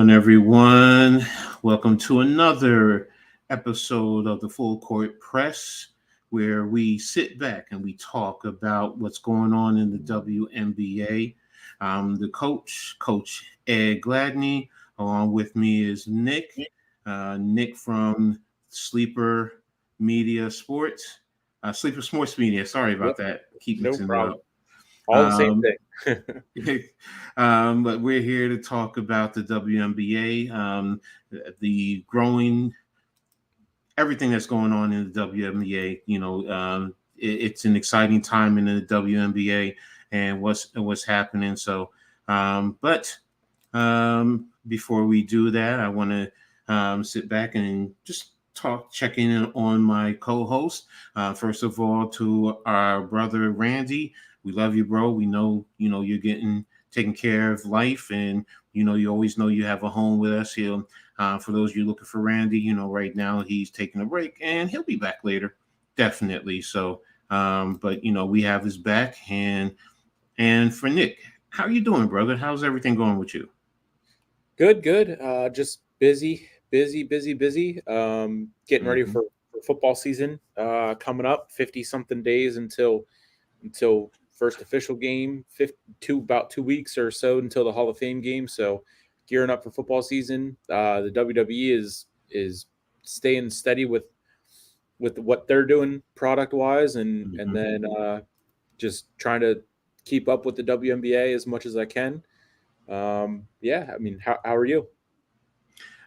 on, everyone? Welcome to another episode of the Full Court Press, where we sit back and we talk about what's going on in the WNBA. The Coach Ed Gladney. Along with me is Nick. Nick from Sleeper Media Sports. Sleeper Sports Media. Sorry about that. Keep No mixing it problem. up. All the same thing. But we're here to talk about the WNBA, the growing, everything that's going on in the WNBA. It's an exciting time in the WNBA and what's happening. So, before we do that, I want to sit back and just checking in on my co-host. First of all, to our brother Randy. We love you, bro. We know, you're getting taken care of life, and you always know you have a home with us here. For those of you looking for Randy, right now he's taking a break, and he'll be back later, definitely. So, but we have his back, and for Nick, how are you doing, brother? How's everything going with you? Good. Just busy. Getting ready for football season coming up. 50-something days until first official game. About 2 weeks or so until the Hall of Fame game. So gearing up for football season. The WWE is staying steady with what they're doing product wise, and then just trying to keep up with the WNBA as much as I can. How are you?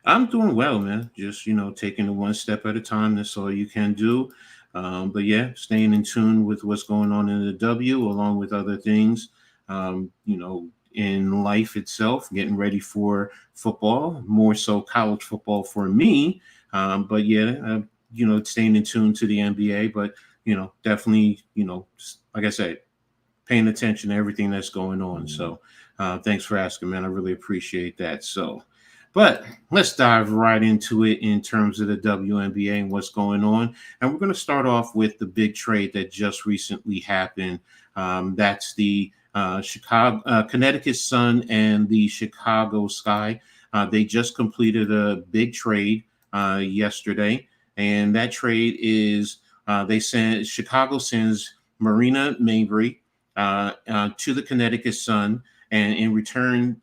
I'm doing well, man. Just taking it one step at a time. That's all you can do. But yeah, staying in tune with what's going on in the W, along with other things. In life itself, getting ready for football, more so college football for me. But yeah, staying in tune to the NBA. But definitely, like I said, paying attention to everything that's going on. So, thanks for asking, man. I really appreciate that. So. But let's dive right into it in terms of the WNBA and what's going on. And we're going to start off with the big trade that just recently happened. That's the Connecticut Sun and the Chicago Sky. They just completed a big trade yesterday. And that trade is Chicago sends Marina Mabry to the Connecticut Sun. And in return,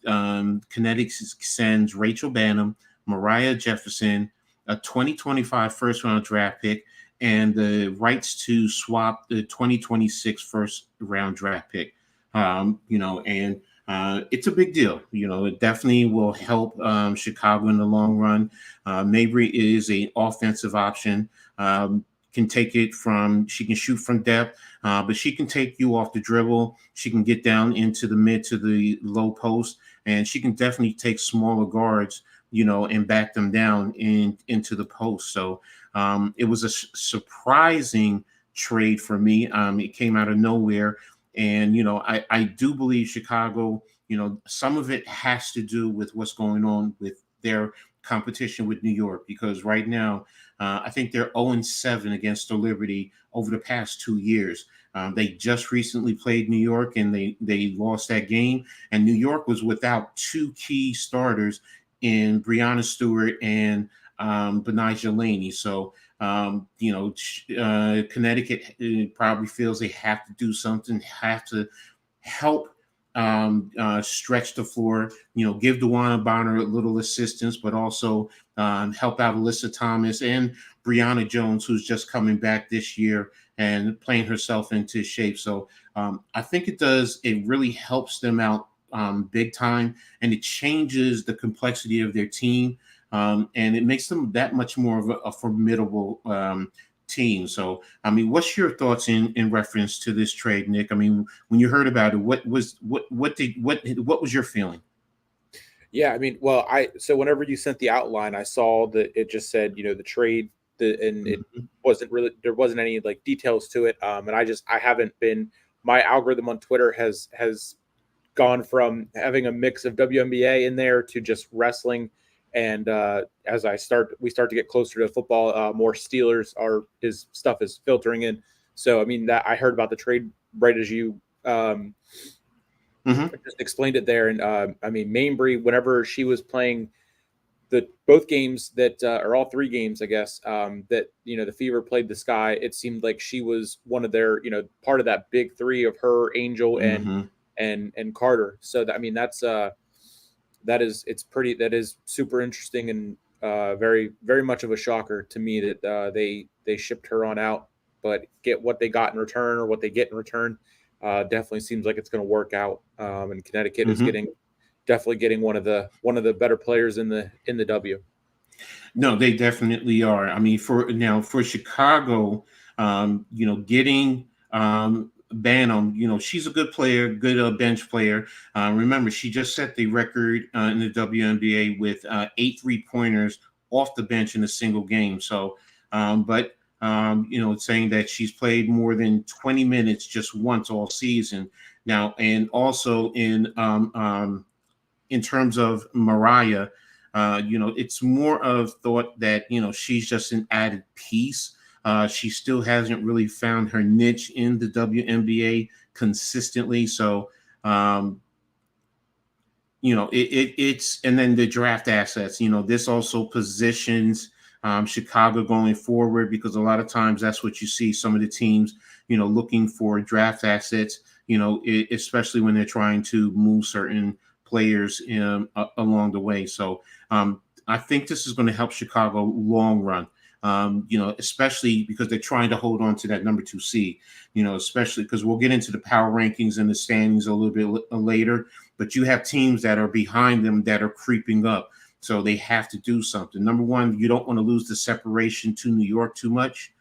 Connecticut sends Rachel Banham, Mariah Jefferson, a 2025 first-round draft pick, and the rights to swap the 2026 first-round draft pick. It's a big deal. It definitely will help Chicago in the long run. Mabry is an offensive option. She can shoot from depth, but she can take you off the dribble. She can get down into the mid to the low post, and she can definitely take smaller guards, and back them down into the post. So it was a surprising trade for me. It came out of nowhere. And, I do believe Chicago, some of it has to do with what's going on with their competition with New York, because right now, I think they're 0-7 against the Liberty over the past 2 years. They just recently played New York, and they lost that game. And New York was without two key starters in Breanna Stewart and Benijah Laney. So, Connecticut probably feels they have to do something, have to help stretch the floor, give DeWanna Bonner a little assistance, but also help out Alyssa Thomas and Brianna Jones, who's just coming back this year and playing herself into shape. So I think it really helps them out big time, and it changes the complexity of their team, and it makes them that much more of a formidable team. So, what's your thoughts in reference to this trade, Nick? When you heard about it, what was your feeling? Yeah, so whenever you sent the outline, I saw that it just said, the trade, it there wasn't any like details to it. And I haven't been, my algorithm on Twitter has gone from having a mix of WNBA in there to just wrestling. And as we start to get closer to football, more Steelers his stuff is filtering in. So, that I heard about the trade right as you just explained it there. And Mabry, whenever she was playing the both games that or all three games, I guess, that the Fever played the Sky, it seemed like she was one of their part of that big three of her, Angel, and Mm-hmm. and Carter. So I mean that is super interesting and very very much of a shocker to me that they shipped her on out, but get what they got in return or what they get in return definitely seems like it's going to work out. And Connecticut is Mm-hmm. definitely getting one of the better players in the W. No, they definitely are. I mean, for Chicago, getting Banham, she's a good player, good bench player. Remember, she just set the record in the WNBA with 8 3-pointers off the bench in a single game. So, but it's saying that she's played more than 20 minutes just once all season now, and also in terms of Mariah, it's more of thought that, she's just an added piece. She still hasn't really found her niche in the WNBA consistently. So, it's, and then the draft assets, this also positions Chicago going forward, because a lot of times that's what you see some of the teams, looking for draft assets, especially when they're trying to move certain players along the way. So I think this is going to help Chicago long run. Especially because they're trying to hold on to that number 2 seed, especially because we'll get into the power rankings and the standings a little bit later, but you have teams that are behind them that are creeping up. So they have to do something. Number one, you don't want to lose the separation to New York too much,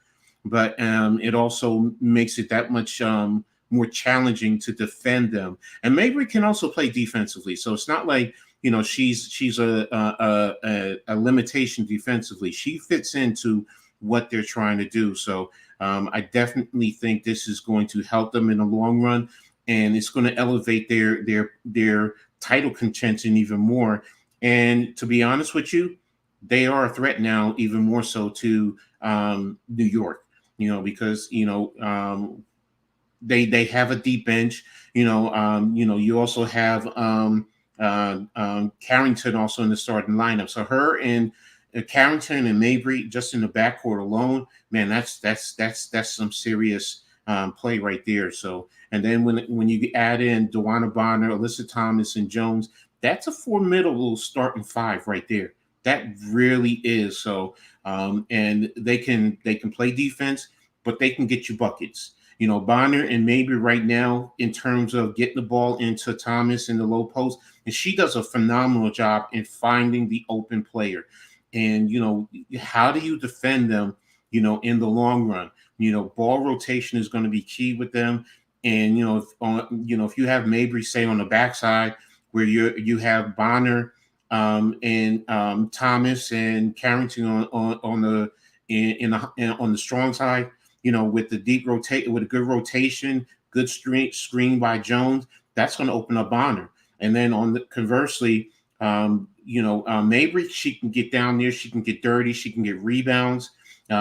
but it also makes it that much more challenging to defend them. And Mabry can also play defensively, so it's not like she's a limitation defensively. She fits into what they're trying to do. So I definitely think this is going to help them in the long run, and it's going to elevate their title contention even more. And to be honest with you, they are a threat now, even more so to New York. Because they have a deep bench. You also have Carrington also in the starting lineup. So her and Carrington and Mabry just in the backcourt alone, man, that's some serious play right there. So, and then when you add in Dewana Bonner, Alyssa Thomas, and Jones, that's a formidable starting five right there. That really is. So, and they can play defense, but they can get you buckets. Bonner and maybe right now in terms of getting the ball into Thomas in the low post, and she does a phenomenal job in finding the open player. And, how do you defend them, in the long run? Ball rotation is going to be key with them. And, if you have Mabry, say, on the backside where you have Bonner and Thomas and Carrington on the strong side, with the deep rotate, with a good rotation, good screen by Jones, that's going to open up Bonner. And then conversely, Mabry, she can get down there, she can get dirty, she can get rebounds,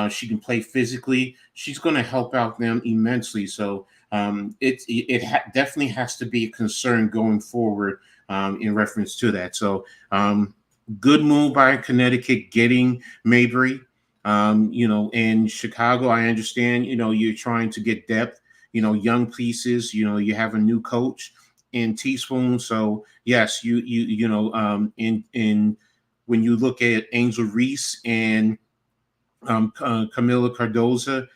she can play physically. She's going to help out them immensely. So definitely has to be a concern going forward in reference to that. So good move by Connecticut getting Mabry. In Chicago, I understand, you're trying to get depth, young pieces, you have a new coach in Teaspoon. So yes, in when you look at Angel Reese and Camila Cardoza,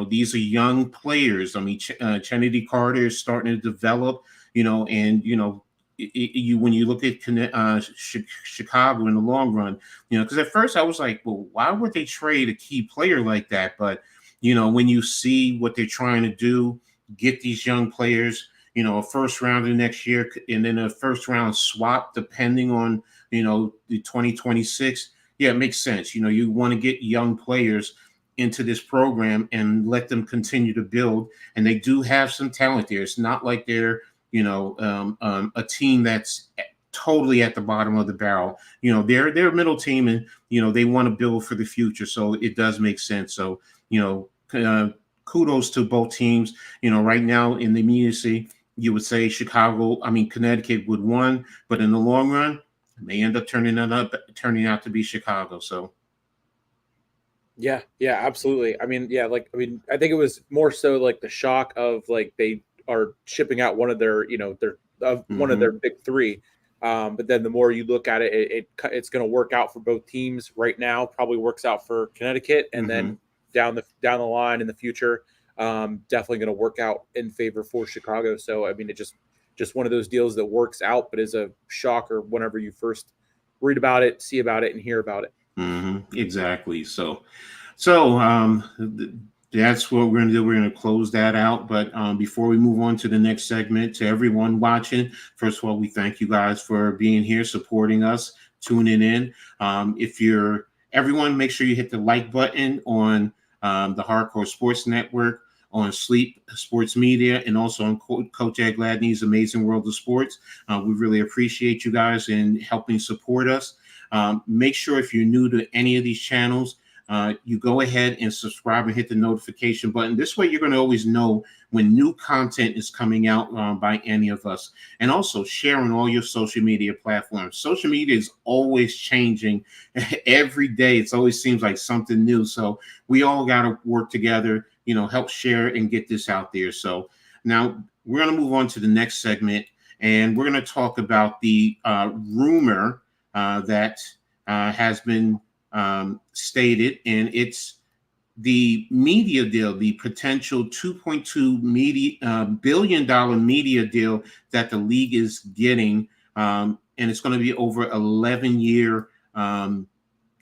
these are young players. I mean, Kennedy Carter is starting to develop, and when you look at Chicago in the long run, because at first I was like, well, why would they trade a key player like that? But when you see what they're trying to do, get these young players, a first rounder next year, and then a first round swap depending on the 2026. Yeah, it makes sense. You want to get young players into this program and let them continue to build, and they do have some talent there. It's not like they're a team that's totally at the bottom of the barrel. They're a middle team, and they want to build for the future. So it does make sense. So kudos to both teams. Right now in the immediacy, you would say Connecticut would win, but in the long run, may end up turning out to be Chicago. So. Yeah, absolutely. I mean, I think it was more so like the shock of like they are shipping out one of their, one of their big three. But then the more you look at it, it's going to work out for both teams right now. Probably works out for Connecticut, and then down the line in the future, definitely going to work out in favor for Chicago. So I mean, it just one of those deals that works out, but is a shocker whenever you first read about it, see about it, and hear about it. Exactly. So that's what we're going to do. We're going to close that out. But before we move on to the next segment, to everyone watching, first of all, we thank you guys for being here, supporting us, tuning in. Everyone, make sure you hit the like button on the Hardcore Sports Network, on Sleep Sports Media, and also on Coach Ed Gladney's Amazing World of Sports. We really appreciate you guys in helping support us. Make sure if you're new to any of these channels, you go ahead and subscribe and hit the notification button. This way you're going to always know when new content is coming out by any of us. And also share on all your social media platforms. Social media is always changing every day. It always seems like something new. So we all got to work together, help share and get this out there. So now we're going to move on to the next segment, and we're going to talk about the rumor that has been stated, and it's the media deal, the potential $2.2 billion media deal that the league is getting, and it's going to be over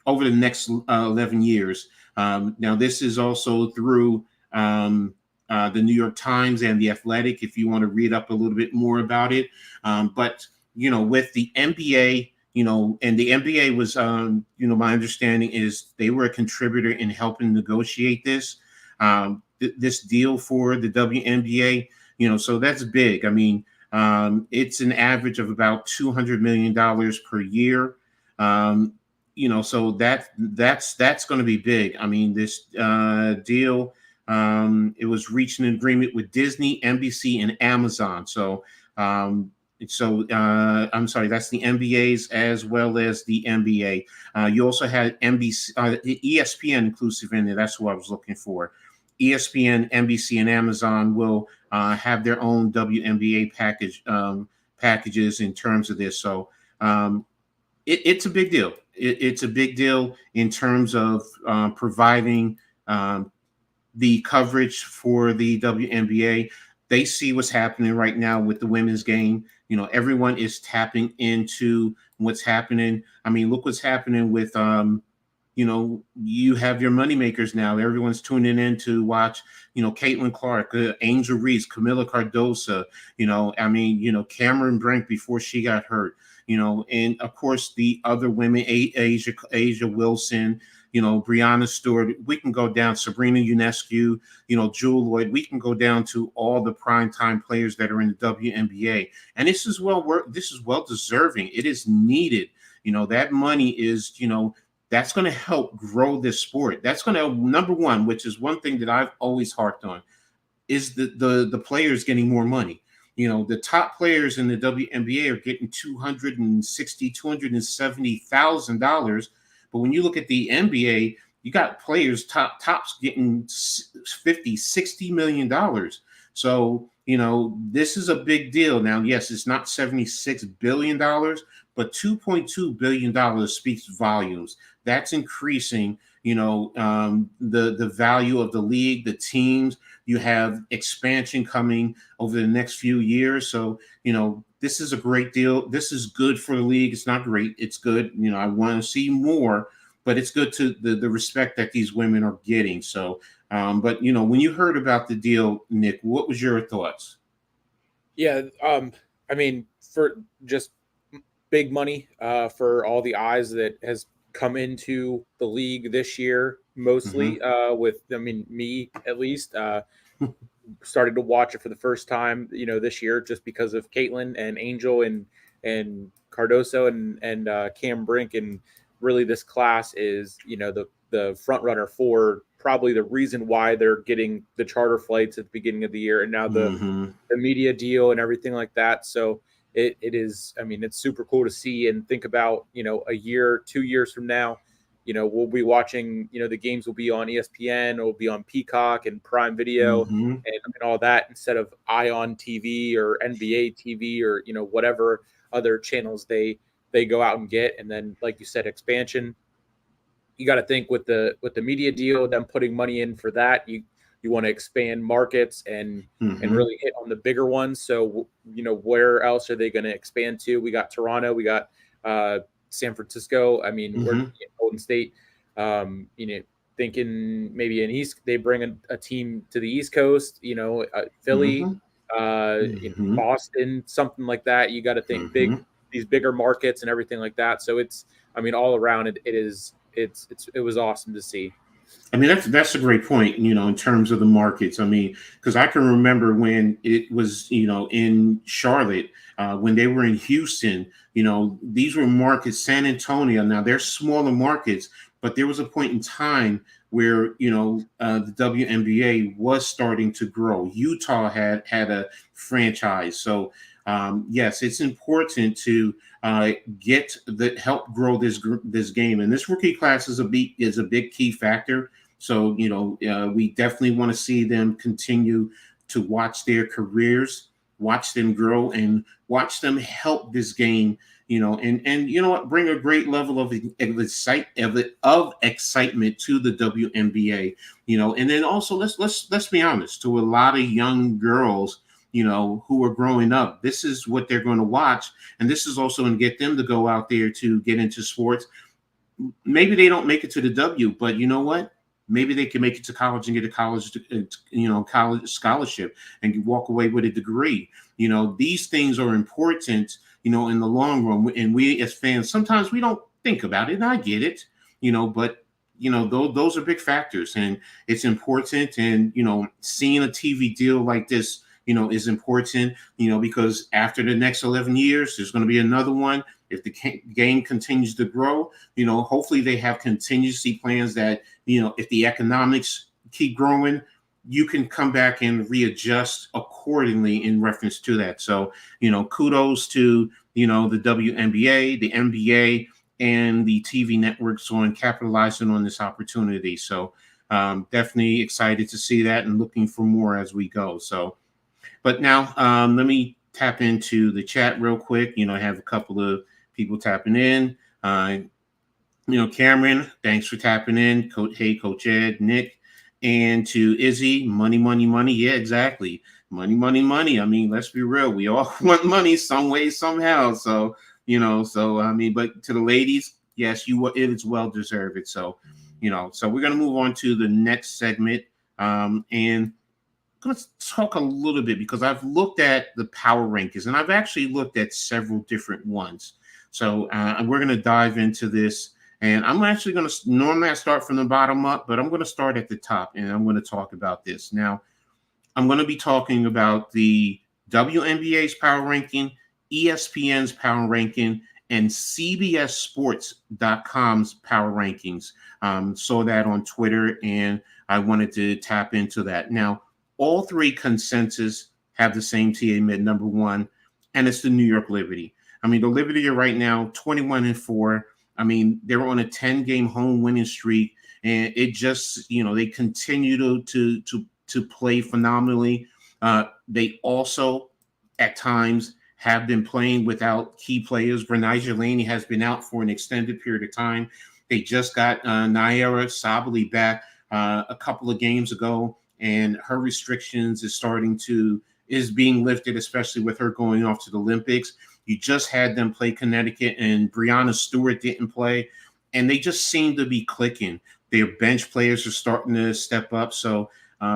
over the next 11 years. Now, this is also through the New York Times and The Athletic, if you want to read up a little bit more about it. But with the NBA, and the NBA was, my understanding is they were a contributor in helping negotiate this deal for the WNBA, so that's big. I mean, it's an average of about $200 million per year. So that's going to be big. I mean, this deal, it was reached an agreement with Disney, NBC, and Amazon. So I'm sorry, that's the NBA's as well as the NBA. You also had NBC, ESPN inclusive in there. That's what I was looking for. ESPN, NBC, and Amazon will have their own WNBA packages in terms of this. So it's a big deal. It's a big deal in terms of providing the coverage for the WNBA. They see what's happening right now with the women's game. Everyone is tapping into what's happening. I mean, look what's happening with, you have your moneymakers now. Everyone's tuning in to watch, Caitlin Clark, Angel Reese, Camila Cardoso, Cameron Brink before she got hurt, and of course the other women, Asia Wilson, Brianna Stewart. We can go down, Sabrina Ionescu, Jewel Lloyd. We can go down to all the primetime players that are in the WNBA. And this is well deserving. It is needed. That money is, that's going to help grow this sport. That's going to, number one, which is one thing that I've always harped on, is the players getting more money. The top players in the WNBA are getting $270,000. But when you look at the NBA, you got players tops getting $50-60 million. So, this is a big deal. Now, yes, it's not $76 billion, but $2.2 billion speaks volumes. That's increasing, the value of the league, the teams. You have expansion coming over the next few years. So, this is a great deal. This is good for the league. It's not great. It's good. I want to see more, but it's good to the respect that these women are getting. So, but when you heard about the deal, Nick, what was your thoughts? Yeah. I mean, for just big money, for all the eyes that has come into the league this year, mostly, me at least, started to watch it for the first time, this year, just because of Caitlin and Angel and Cardoso and Cam Brink. And really this class is, the front runner for probably the reason why they're getting the charter flights at the beginning of the year, and now the media deal and everything like that. So it is, I mean, it's super cool to see and think about, a year, 2 years from now, we'll be watching, the games will be on ESPN, or will be on Peacock and Prime Video Mm-hmm. and all that, instead of Ion TV or NBA TV, or, whatever other channels they go out and get. And then, like you said, expansion, you got to think with the media deal, them putting money in for that, you want to expand markets and Mm-hmm. really hit on the bigger ones. So where else are they going to expand to? We got Toronto, we got San Francisco. I mean, we're Mm-hmm. Golden State. You know, thinking maybe they bring a team to the East Coast. Philly, Mm-hmm. Mm-hmm. Boston, something like that. You got to think Mm-hmm. these bigger markets and everything like that. So I mean, all around it was awesome to see. I mean, that's a great point, in terms of the markets. I mean, because I can remember when it was, in Charlotte, when they were in Houston, these were markets, San Antonio. Now they're smaller markets, but there was a point in time where, the WNBA was starting to grow. Utah had a franchise. So, yes, it's important to get the help grow this game. And this rookie class is a big key factor. So, we definitely want to see them continue to watch their careers, watch them grow, and watch them help this game, and you know what, bring a great level of excitement to the WNBA, and then also let's be honest, to a lot of young girls, who are growing up, this is what they're going to watch, and this is also going to get them to go out there to get into sports. Maybe they don't make it to the W, but you know what? Maybe they can make it to college and get a college scholarship and walk away with a degree. These things are important, in the long run. And we as fans, sometimes we don't think about it. And I get it, but those are big factors, and it's important. And seeing a TV deal like this, is important, because after the next 11 years, there's going to be another one. If the game continues to grow, hopefully they have contingency plans that, if the economics keep growing, you can come back and readjust accordingly in reference to that. So, kudos to, the WNBA, the NBA, and the TV networks on capitalizing on this opportunity. So, definitely excited to see that and looking for more as we go. So, but now let me tap into the chat real quick. I have a couple of people tapping in. Cameron, thanks for tapping in. Hey, Coach Ed, Nick, and to Izzy, money, money, money. Yeah, exactly. Money, money, money. I mean, let's be real. We all want money some way, somehow. So, I mean, but to the ladies, yes, it is well deserved. So, so we're going to move on to the next segment. And going to talk a little bit, because I've looked at the power rankings, and I've actually looked at several different ones. So we're going to dive into this, and I'm actually going to, normally I start from the bottom up, but I'm going to start at the top, and I'm going to talk about this. Now, I'm going to be talking about the WNBA's power ranking, ESPN's power ranking, and CBSSports.com's power rankings. Saw that on Twitter, and I wanted to tap into that. Now, all three consensus have the same TA mid, number one, and it's the New York Liberty. I mean, the Liberty are right now 21-4. I mean, they're on a 10-game home winning streak, and it just, they continue to play phenomenally. They also, at times, have been playing without key players. Bernice Laney has been out for an extended period of time. They just got Naira Sabally back a couple of games ago, and her restrictions is being lifted, especially with her going off to the Olympics. You just had them play Connecticut, and Breanna Stewart didn't play, and they just seem to be clicking. Their bench players are starting to step up. So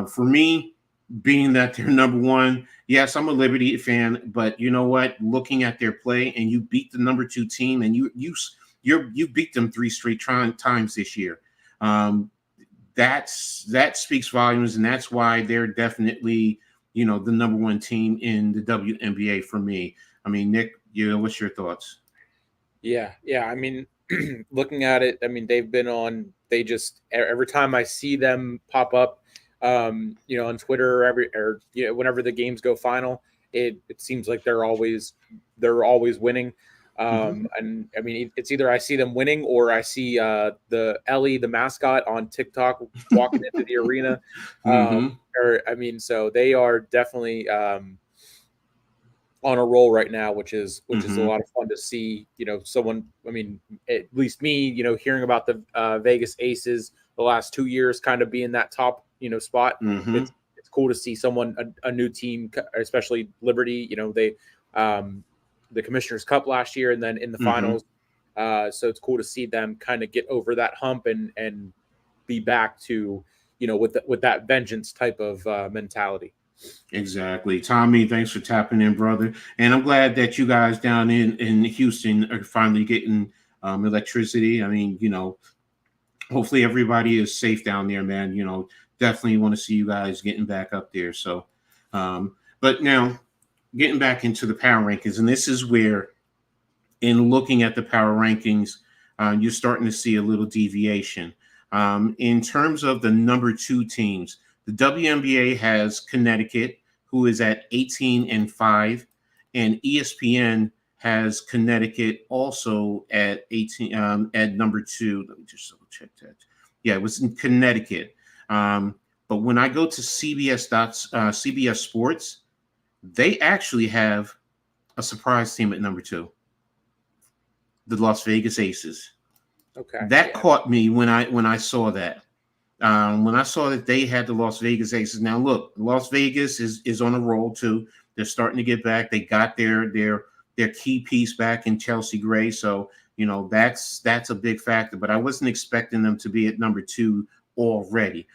for me, being that they're number one, yes, I'm a Liberty fan, but you know what? Looking at their play, and you beat the number two team, and you beat them 3 straight times this year. That speaks volumes, and that's why they're definitely, the number one team in the WNBA for me. I mean, Nick, what's your thoughts? Yeah. I mean, looking at it, I mean, they just, every time I see them pop up, on Twitter, or whenever the games go final, it seems like they're always winning. Mm-hmm. And I mean, it's either I see them winning or I see the Ellie, the mascot, on TikTok walking into the arena. Mm-hmm. Or I mean, so they are definitely on a roll right now, which is a Mm-hmm. lot of fun to see. Someone, I mean, at least me, hearing about the Vegas Aces the last 2 years, kind of being that top, spot. Mm-hmm. It's cool to see someone, a new team, especially Liberty. They the Commissioner's Cup last year, and then in the Mm-hmm. finals. So it's cool to see them kind of get over that hump and be back to with that vengeance type of mentality. Exactly. Tommy, thanks for tapping in, brother. And I'm glad that you guys down in Houston are finally getting electricity. I mean, hopefully everybody is safe down there, man. Definitely want to see you guys getting back up there. So, but now getting back into the power rankings, and this is where, in looking at the power rankings, you're starting to see a little deviation. In terms of the number two teams, the WNBA has Connecticut, who is at 18-5, and ESPN has Connecticut also at 18 at number two. Let me just double check that. Yeah, it was in Connecticut. But when I go to CBS Sports, they actually have a surprise team at number two, the Las Vegas Aces. Okay. That Yeah. caught me when I saw that. When I saw that they had the Las Vegas Aces. Now look, Las Vegas is on a roll too. They're starting to get back. They got their key piece back in Chelsea Gray. So that's a big factor. But I wasn't expecting them to be at number two already.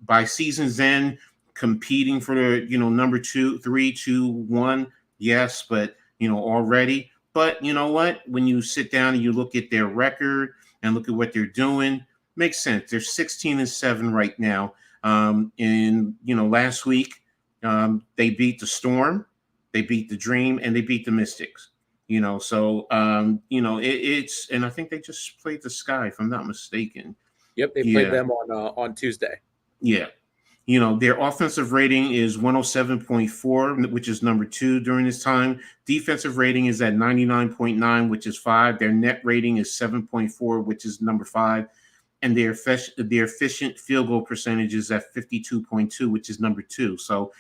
By season's end, competing for the number 2, 3, 2, 1. Yes, but already. But you know what? When you sit down and you look at their record and look at what they're doing, makes sense. They're 16-7 right now. And last week they beat the Storm, they beat the Dream, and they beat the Mystics. So it's, and I think they just played the Sky, if I'm not mistaken. Yep, they played Yeah, them on Tuesday. yeah. Their offensive rating is 107.4, which is number two during this time. Defensive rating is at 99.9, which is 5. Their net rating is 7.4, which is number 5. And their efficient field goal percentage is at 52.2, which is number 2. So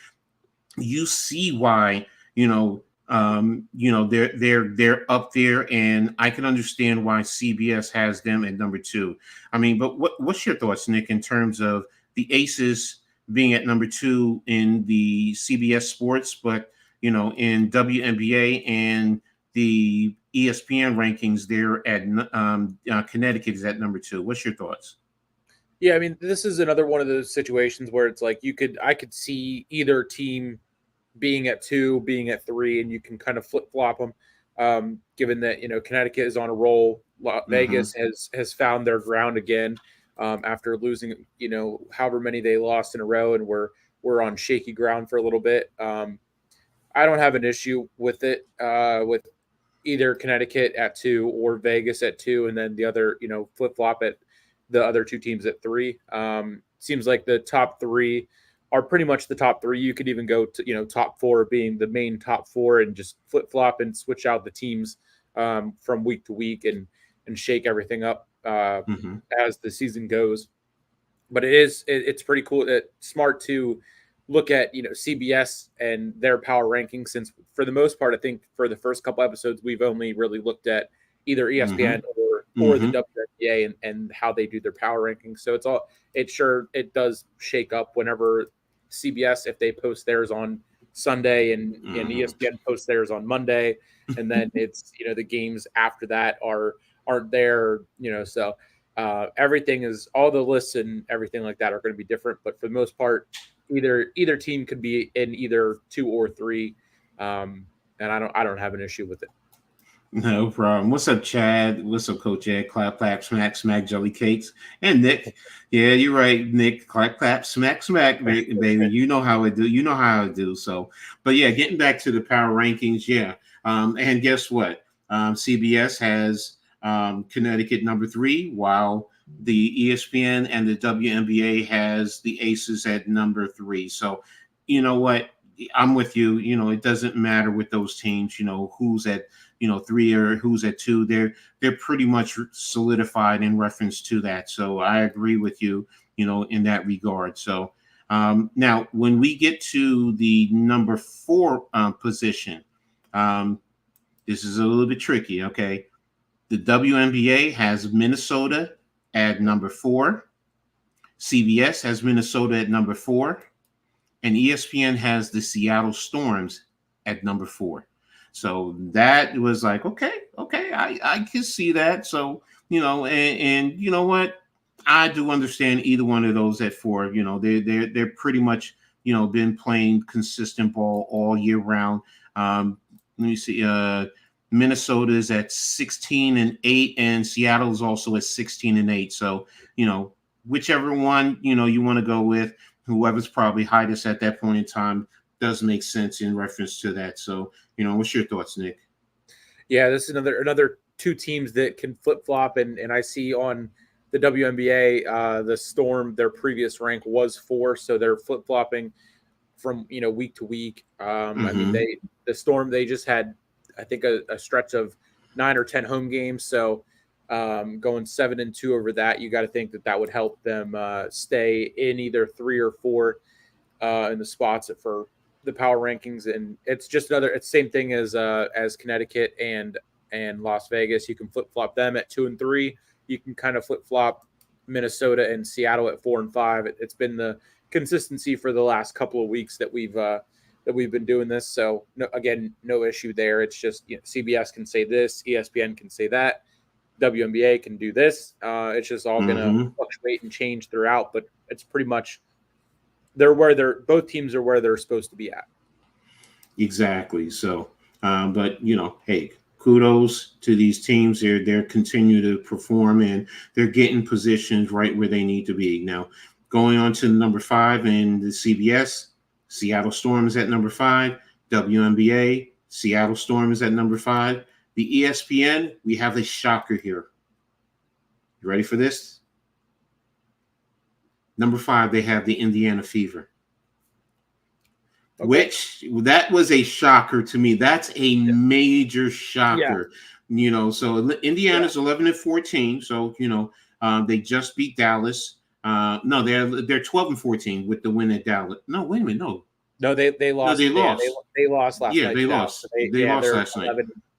you see why, they're up there, and I can understand why CBS has them at number 2. I mean, but what's your thoughts, Nick, in terms of the Aces being at number 2 in the CBS Sports, but in WNBA and the ESPN rankings, they're at Connecticut is at number 2. What's your thoughts? Yeah, I mean, this is another one of those situations where it's like I could see either team being at 2, being at 3, and you can kind of flip flop them. Given that Connecticut is on a roll, Mm-hmm. Vegas has found their ground again after losing however many they lost in a row, and we're on shaky ground for a little bit. I don't have an issue with it with either Connecticut at 2 or Vegas at 2, and then the other flip flop at the other two teams at 3. Seems like the top 3 are pretty much the top 3. You could even go to top 4 being the main top 4 and just flip flop and switch out the teams from week to week and shake everything up Mm-hmm. as the season goes. But it's pretty cool, smart to look at CBS and their power rankings, since for the most part I think for the first couple episodes we've only really looked at either ESPN Mm-hmm. or the Mm-hmm. WNBA and how they do their power rankings. So it does shake up whenever CBS, if they post theirs on Sunday and Mm-hmm. ESPN posts theirs on Monday, and then it's the games after that aren't there, so everything is, all the lists and everything like that are going to be different, but for the most part either team could be in either 2 or 3, and I don't have an issue with it. No problem. What's up, Chad? What's up, Coach Ed? Clap, clap, smack, smack, jelly cakes. And Nick. Yeah, you're right, Nick. Clap, clap, smack, smack, baby. You know how I do. You know how I do. So, but yeah, getting back to the power rankings, yeah. And guess what? CBS has Connecticut number 3, while the ESPN and the WNBA has the Aces at number 3. So, you know what? I'm with you. It doesn't matter with those teams. Who's at 3 or who's at 2. They're pretty much solidified in reference to that. So I agree with you. In that regard. So now when we get to the number 4 position, this is a little bit tricky. Okay, the WNBA has Minnesota at number 4. CBS has Minnesota at number 4. And ESPN has the Seattle Storms at number 4. So that was like, okay, I can see that. So, and you know what? I do understand either one of those at 4. They're pretty much, been playing consistent ball all year round. Let me see. Minnesota is at 16-8, and Seattle is also at 16-8. So, whichever one, you want to go with, whoever's probably highest at that point in time does make sense in reference to that. So, what's your thoughts, Nick? Yeah, this is another 2 teams that can flip flop, and I see on the WNBA, the Storm, their previous rank was 4, so they're flip flopping from week to week. I mean, the Storm, they just had, I think, a stretch of 9 or 10 home games, so going 7-2 over that, you got to think that would help them stay in either 3 or 4 in the spots for the power rankings. And it's just it's the same thing as Connecticut and Las Vegas. You can flip flop them at 2 and 3. You can kind of flip flop Minnesota and Seattle at 4 and 5. It's been the consistency for the last couple of weeks that we've been doing this. So no issue there. It's just CBS can say this, ESPN can say that. WNBA can do this. It's just all going to fluctuate and change throughout, but it's pretty much both teams are where they're supposed to be at. Exactly. So, but hey, kudos to these teams. They're continue to perform, and they're getting positions right where they need to be. Now, going on to number 5 in the CBS, Seattle Storm is at number 5. WNBA, Seattle Storm is at number 5. The ESPN, we have a shocker here. You ready for this? Number 5, they have the Indiana Fever. Okay. Which, that was a shocker to me. That's a major shocker. Yeah. So Indiana's 11-14. So, they just beat Dallas. No, they're 12-14 with the win at Dallas. No, wait a minute. No, they lost. No, they lost. They lost last night. Yeah, they lost. They lost last night.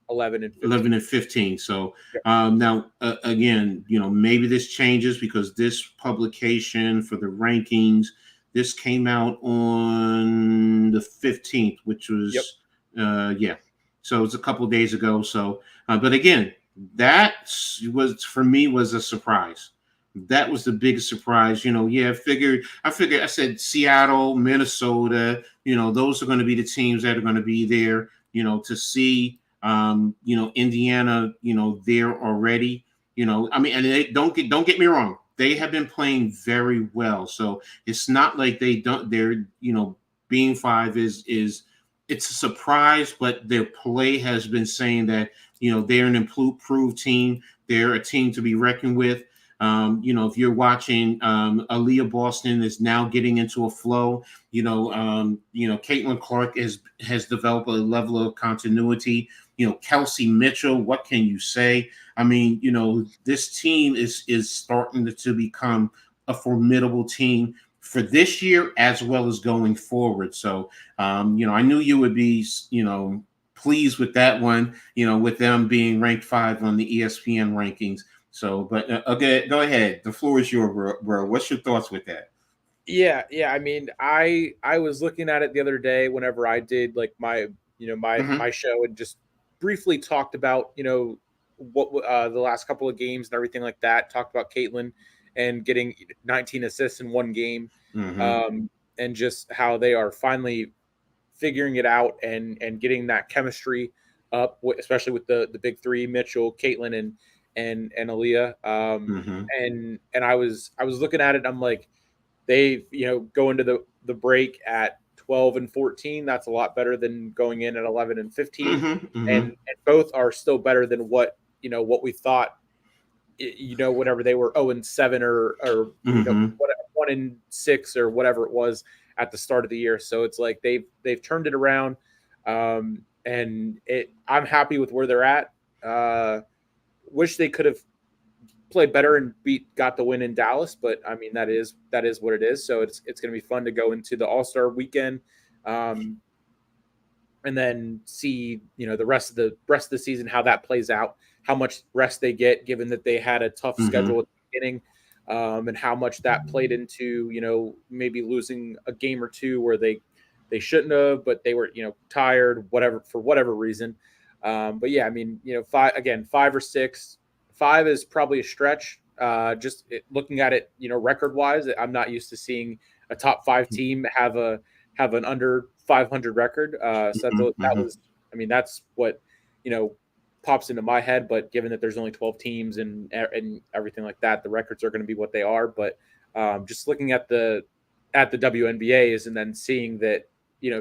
11-15. So now again, maybe this changes because this publication for the rankings, this came out on the 15th, which was so it's a couple of days ago. So but again, that was for me was a surprise. That was the biggest surprise. I said Seattle, Minnesota, those are going to be the teams that are going to be there, to see Indiana, there already, I mean, and they don't get me wrong. They have been playing very well. So it's not like they're, being 5 is it's a surprise, but their play has been saying that, they're an improved team. They're a team to be reckoned with. If you're watching, Aaliyah Boston is now getting into a flow. Caitlin Clark has developed a level of continuity. Kelsey Mitchell, what can you say? I mean, this team is starting to become a formidable team for this year as well as going forward. So, I knew you would be, pleased with that one, with them being ranked 5 on the ESPN rankings. So, but okay, go ahead. The floor is yours, bro. What's your thoughts with that? Yeah. I mean, I was looking at it the other day whenever I did like my my show and just briefly talked about what the last couple of games and everything like that. Talked about Caitlin and getting 19 assists in one game, and just how they are finally figuring it out and getting that chemistry up, especially with the big 3, Mitchell, Caitlin, and Aaliyah. And I was looking at it. I'm like, they go into the break at 12-14. That's a lot better than going in at 11-15. And both are still better than what we thought. Whenever they were 0-7 or 1-6 or whatever it was at the start of the year. So it's like they've turned it around, and I'm happy with where they're at. Wish they could have played better and got the win in Dallas, but I mean that is what it is. So it's going to be fun to go into the All-Star weekend, and then see the rest of the season, how that plays out, how much rest they get, given that they had a tough schedule at the beginning, and how much that played into maybe losing a game or two where they shouldn't have, but they were tired, whatever, for whatever reason. But yeah, I mean, 5 or 6. 5 is probably a stretch. Looking at it, record wise, I'm not used to seeing a top 5 team have an under 500 record. So that was, I mean, that's what pops into my head. But given that there's only 12 teams and everything like that, the records are going to be what they are. But just looking at the WNBAs and then seeing that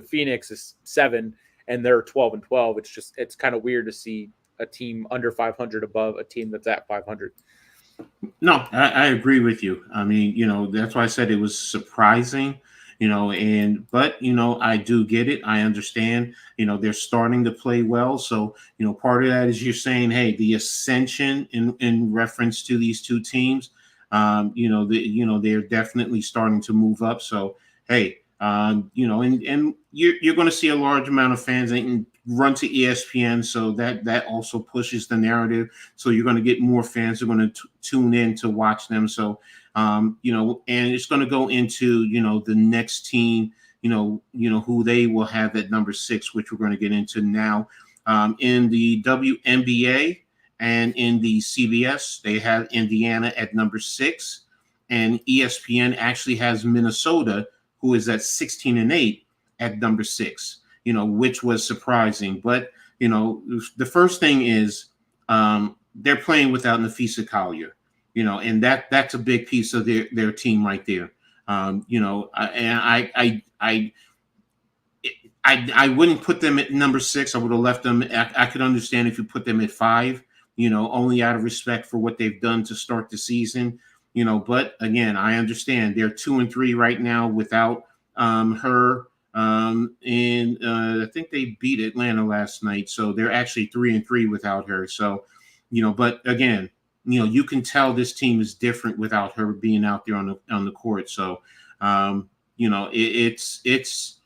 Phoenix is 7 and they're 12-12, it's kind of weird to see a team under 500 above a team that's at 500. No, I agree with you. I mean, that's why I said it was surprising, but I do get it. I understand, they're starting to play well. So, part of that is you're saying, hey, the ascension in reference to these two teams, they're definitely starting to move up. So, hey, and you're going to see a large amount of fans and run to ESPN, so that also pushes the narrative. So you're going to get more fans who are going to tune in to watch them. So, and it's going to go into the next team, who they will have at number 6, which we're going to get into now. In the WNBA and in the CBS, they have Indiana at number 6, and ESPN actually has Minnesota, who is at 16-8 at number 6, which was surprising. But, the first thing is they're playing without Nafisa Collier, and that's a big piece of their team right there. I wouldn't put them at number 6. I would have left them. I could understand if you put them at 5, only out of respect for what they've done to start the season. But again, I understand they're 2-3 right now without her. And I think they beat Atlanta last night, so they're actually 3-3 without her. So, but again, you can tell this team is different without her being out there on the court. So, it's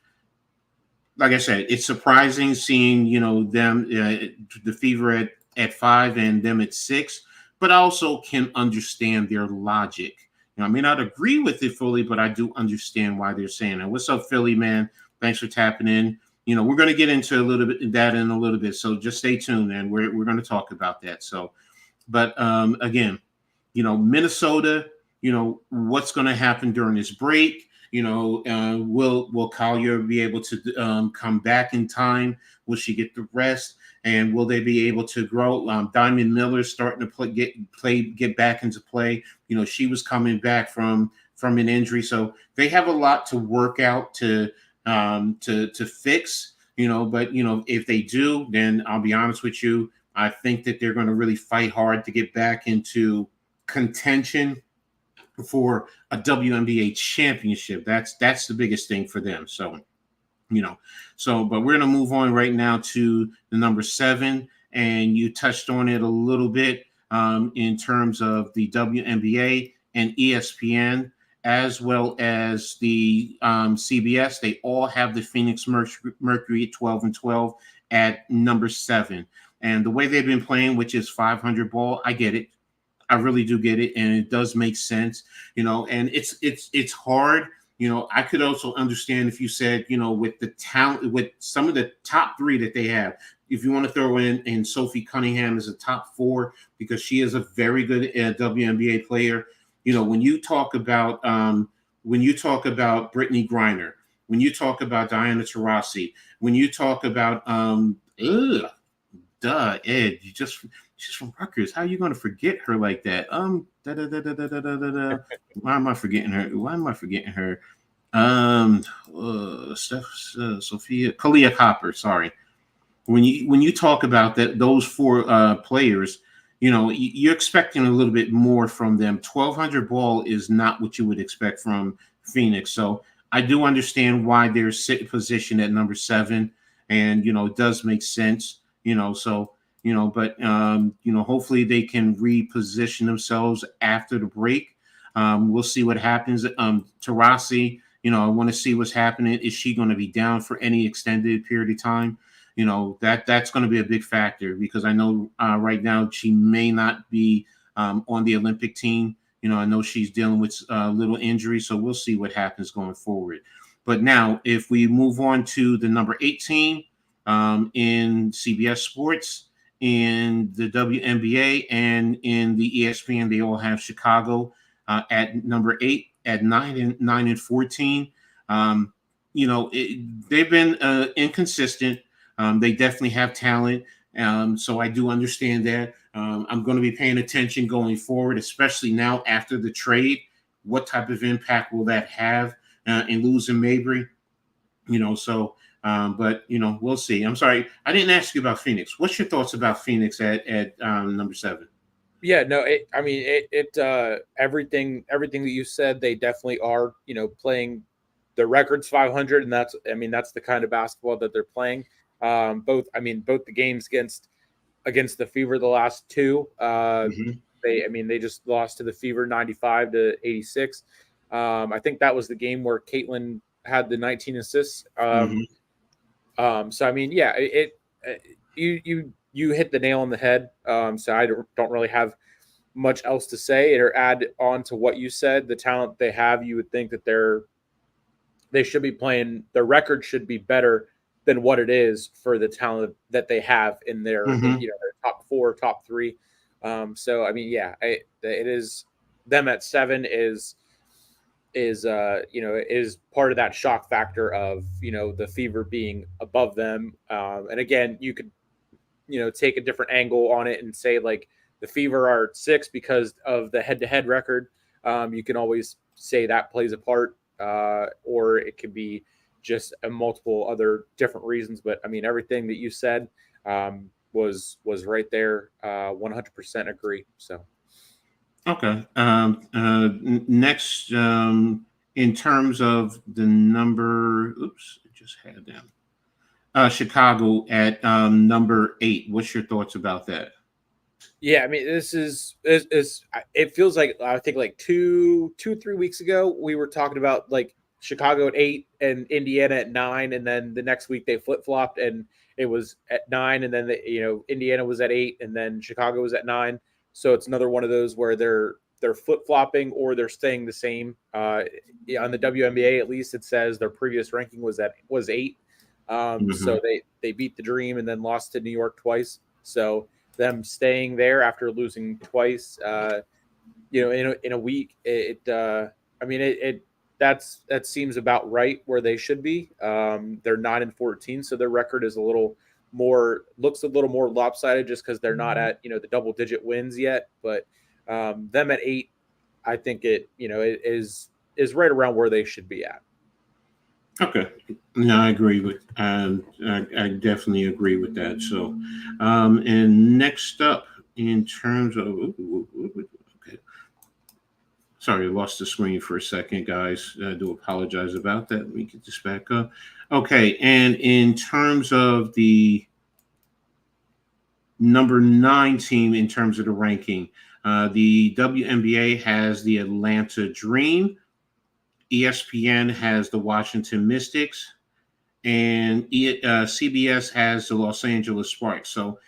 like I said, it's surprising seeing them the Fever at 5 and them at 6. But I also can understand their logic. I may not agree with it fully, but I do understand why they're saying it. What's up, Philly, man? Thanks for tapping in. We're going to get into a little bit of that in a little bit, so just stay tuned, man. We're going to talk about that. So, but again, Minnesota, what's going to happen during this break? Will Collier be able to come back in time? Will she get the rest? And will they be able to grow? Diamond Miller's starting to get back into play. She was coming back from an injury, so they have a lot to work out to fix. But if they do, then I'll be honest with you. I think that they're going to really fight hard to get back into contention for a WNBA championship. That's the biggest thing for them. So. But we're going to move on right now to the number 7. And you touched on it a little bit in terms of the WNBA and ESPN, as well as the CBS. They all have the Phoenix Mercury at 12-12 at number 7. And the way they've been playing, which is 500 ball, I get it. I really do get it. And it does make sense, and it's hard. I could also understand if you said, with the talent, with some of the top 3 that they have, if you want to throw in Sophie Cunningham as a top 4, because she is a very good WNBA player. When you talk about Brittany Griner, when you talk about Diana Taurasi, when you talk about Ed, she's from Rutgers. How are you going to forget her like that? Why am I forgetting her? Sophia Kalia Copper. Sorry. When you talk about those 4 players, you're expecting a little bit more from them. 1200 ball is not what you would expect from Phoenix. So I do understand why they're positioned at number 7, and it does make sense. So but hopefully they can reposition themselves after the break. We'll see what happens. Tarasi, I want to see what's happening. Is she going to be down for any extended period of time? That's going to be a big factor, because I know right now she may not be on the Olympic team. I know she's dealing with little injury, so we'll see what happens going forward. But now, if we move on to the number 18 in CBS Sports, in the WNBA, and in the ESPN, they all have Chicago at number 8 at 9-14. They've been inconsistent. They definitely have talent. So I do understand that. I'm going to be paying attention going forward, especially now after the trade. What type of impact will that have in losing Mabry? But we'll see. I'm sorry, I didn't ask you about Phoenix. What's your thoughts about Phoenix at number 7? Yeah, no, everything that you said, they definitely are, playing the records 500, and that's the kind of basketball that they're playing. Both the games against the Fever, the last two, they just lost to the Fever 95-86. I think that was the game where Caitlin had the 19 assists. So yeah, you hit the nail on the head. So I don't really have much else to say or add on to what you said. The talent they have, you would think that they should be playing. Their record should be better than what it is for the talent that they have in their their top 4, top 3. So yeah, it is them at 7 is part of that shock factor of the Fever being above them. And again, you could take a different angle on it and say like the Fever are 6 because of the head-to-head record. You can always say that plays a part, or it could be just a multiple other different reasons. But everything that you said was right there. 100% agree. So. Okay. Next, in terms of the number, I just had them. Chicago at number 8. What's your thoughts about that? Yeah, this is it feels like I think like 3 weeks ago we were talking about like Chicago at 8 and Indiana at 9, and then the next week they flip flopped and it was at 9, and then Indiana was at 8, and then Chicago was at 9. So it's another one of those where they're flip flopping or they're staying the same. On the WNBA, at least it says their previous ranking was 8. So they beat the Dream and then lost to New York twice. So them staying there after losing twice, in a week, that seems about right where they should be. They're 9-14, so their record is looks a little more lopsided just because they're not at the double digit wins yet. But them at 8, I think it is right around where they should be at. Okay, no, I agree with. I definitely agree with that. So, and next up, in terms of, okay, sorry, I lost the screen for a second, guys. I do apologize about that. Let me get this back up. Okay, and in terms of the number 9 team in terms of the ranking, the WNBA has the Atlanta Dream. ESPN has the Washington Mystics, and CBS has the Los Angeles Sparks. So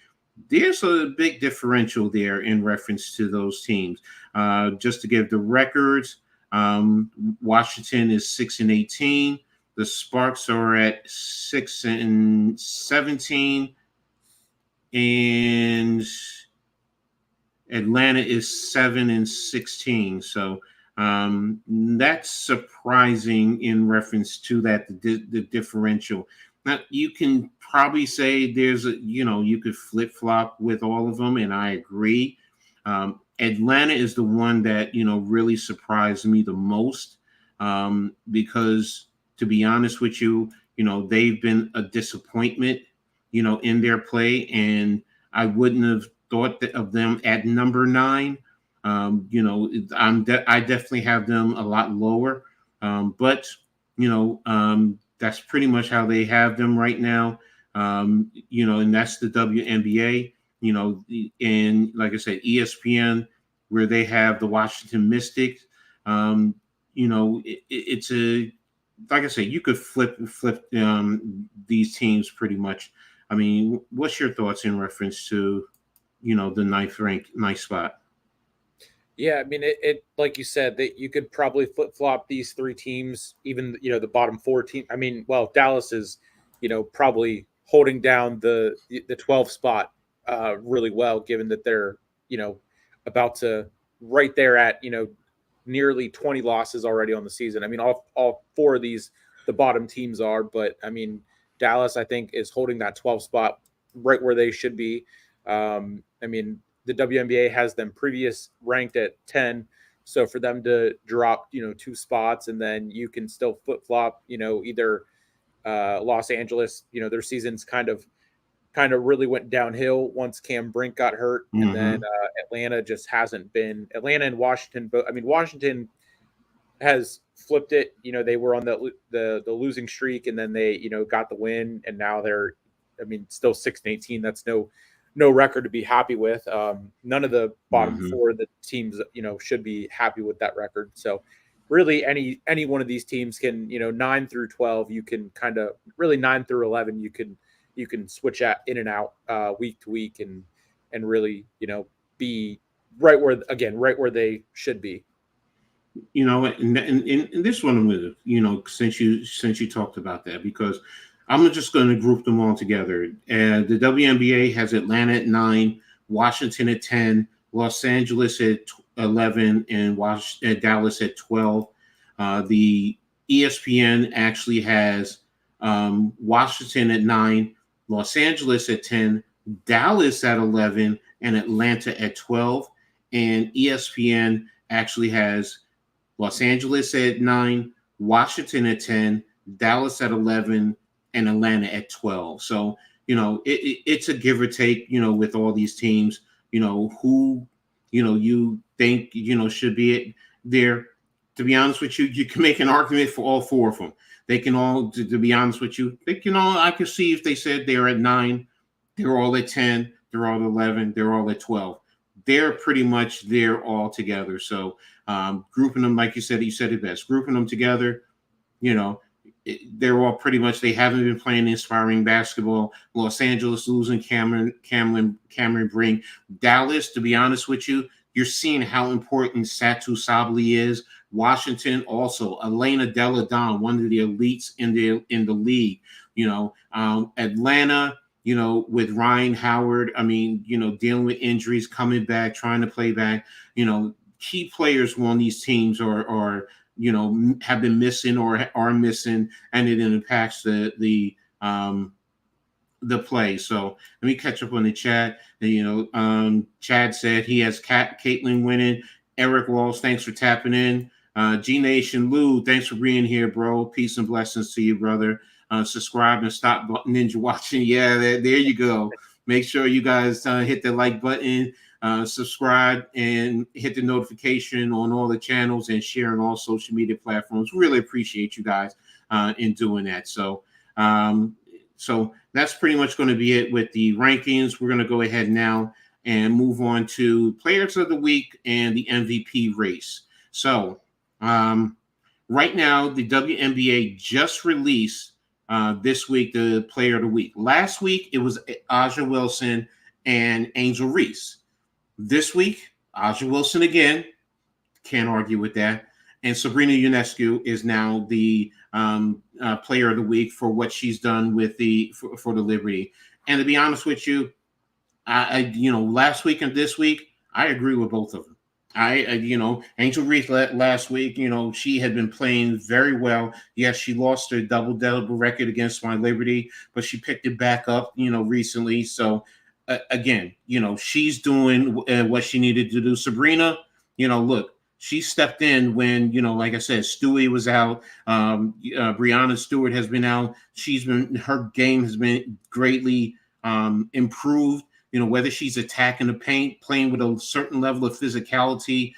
there's a big differential there in reference to those teams. Just to give the records, Washington is 6-18. The Sparks are at 6-17, and Atlanta is 7-16. So that's surprising in reference to that, the differential. Now, you can probably say you could flip flop with all of them, and I agree. Atlanta is the one that really surprised me the most, because to be honest with you, they've been a disappointment, in their play, and I wouldn't have thought of them at number 9. I definitely have them a lot lower, but That's pretty much how they have them right now. And that's the WNBA. And like I said, ESPN, where they have the Washington Mystics. It's a like I said, you could flip these teams pretty much. I mean, what's your thoughts in reference to the ninth spot? Yeah, I mean, it like you said that you could probably flip flop these three teams, even the bottom four team. I mean, well, Dallas is probably holding down the 12 spot really well, given that they're about to right there at nearly 20 losses already on the season. I mean, all four of these the bottom teams are, but I mean, Dallas I think is holding that 12 spot right where they should be. I mean, the WNBA has them previous ranked at 10. So for them to drop, two spots and then you can still flip flop, either Los Angeles, their season's kind of really went downhill once Cam Brink got hurt, and then Atlanta just hasn't been. Atlanta and Washington, but I mean Washington has flipped it. They were on the losing streak, and then they got the win, and now they're, I mean, still 6-18. That's no record to be happy with. None of the bottom four of the teams should be happy with that record. So really any one of these teams can 9 through 12 you can kind of really 9 through 11 you can switch in and out week to week and really be right where they should be. And this one with since you talked about that, because I'm just going to group them all together. The WNBA has Atlanta at 9, Washington at 10, Los Angeles at 11, and Dallas at 12. The ESPN actually has Washington at 9, Los Angeles at 10, Dallas at 11, and Atlanta at 12. And ESPN actually has Los Angeles at 9, Washington at 10, Dallas at 11, and Atlanta at 12. So, it's a give or take, with all these teams, who, you think, should be there. To be honest with you, you can make an argument for all four of them. They can all, to be honest with you, I could see if they said they're at 9, they're all at 10, they're all at 11, they're all at 12. They're pretty much there all together. So grouping them, like you said it best, grouping them together, they're all pretty much, they haven't been playing inspiring basketball. Los Angeles losing Cameron Brink. Dallas, to be honest with you, you're seeing how important Satu Sabally is. Washington also, Elena Delle Donne, one of the elites in the league. Atlanta, with Ryan Howard, I mean, dealing with injuries, coming back, trying to play back, key players on these teams are have been missing or are missing, and it impacts the play. So let me catch up on the chat. Chad said he has Caitlin winning. Eric Walls, thanks for tapping in. G Nation Lou, thanks for being here, bro. Peace and blessings to you, brother. Subscribe and stop ninja watching. Yeah, there you go. Make sure you guys hit the like button, subscribe, and hit the notification on all the channels and share on all social media platforms. Really appreciate you guys in doing that. So that's pretty much going to be it with the rankings. We're going to go ahead now and move on to Players of the Week and the MVP race. So right now, the WNBA just released this week the Player of the Week. Last week, it was Aja Wilson and Angel Reese. This week, Aja Wilson again. Can't argue with that. And Sabrina Ionescu is now the Player of the Week for what she's done with for the Liberty. And to be honest with you, last week and this week, I agree with both of them. Angel Reese last week, she had been playing very well. Yes, she lost her double record against my Liberty, but she picked it back up, recently. So again, she's doing what she needed to do. Sabrina, look, she stepped in when, like I said, Stewie was out. Breanna Stewart has been out. Her game has been greatly improved. Whether she's attacking the paint, playing with a certain level of physicality,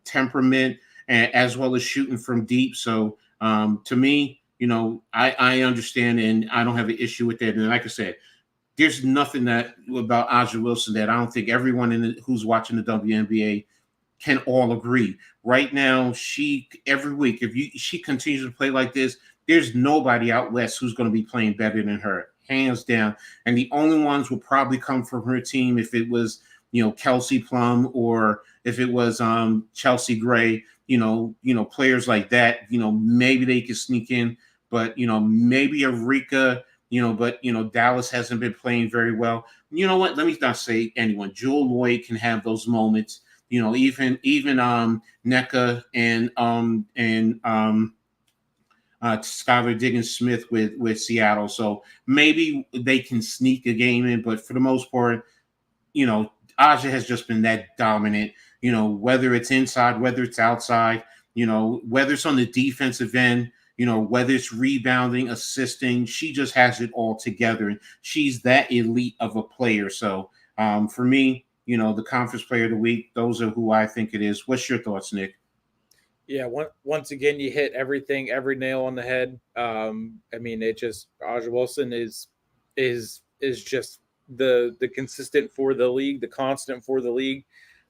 temperament, as well as shooting from deep. So To me, I understand and I don't have an issue with that. And like I said, there's nothing that about Aja Wilson that I don't think everyone who's watching the WNBA can all agree. Right now, she every week, if she continues to play like this, there's nobody out west who's going to be playing better than her, hands down. And the only ones will probably come from her team if it was, Kelsey Plum or if it was Chelsea Gray, players like that, maybe they could sneak in, but maybe Eureka, but Dallas hasn't been playing very well. You know what? Let me not say anyone. Jewel Lloyd can have those moments. Even NECA and Skylar Diggins Smith with Seattle. So maybe they can sneak a game in, but for the most part, Aja has just been that dominant. Whether it's inside, whether it's outside, whether it's on the defensive end, whether it's rebounding, assisting, she just has it all together. And she's that elite of a player. So for me, the conference player of the week, those are who I think it is. What's your thoughts, Nick? Yeah, once again, you hit every nail on the head. I mean, it just Aja Wilson is just the consistent for the league, the constant for the league.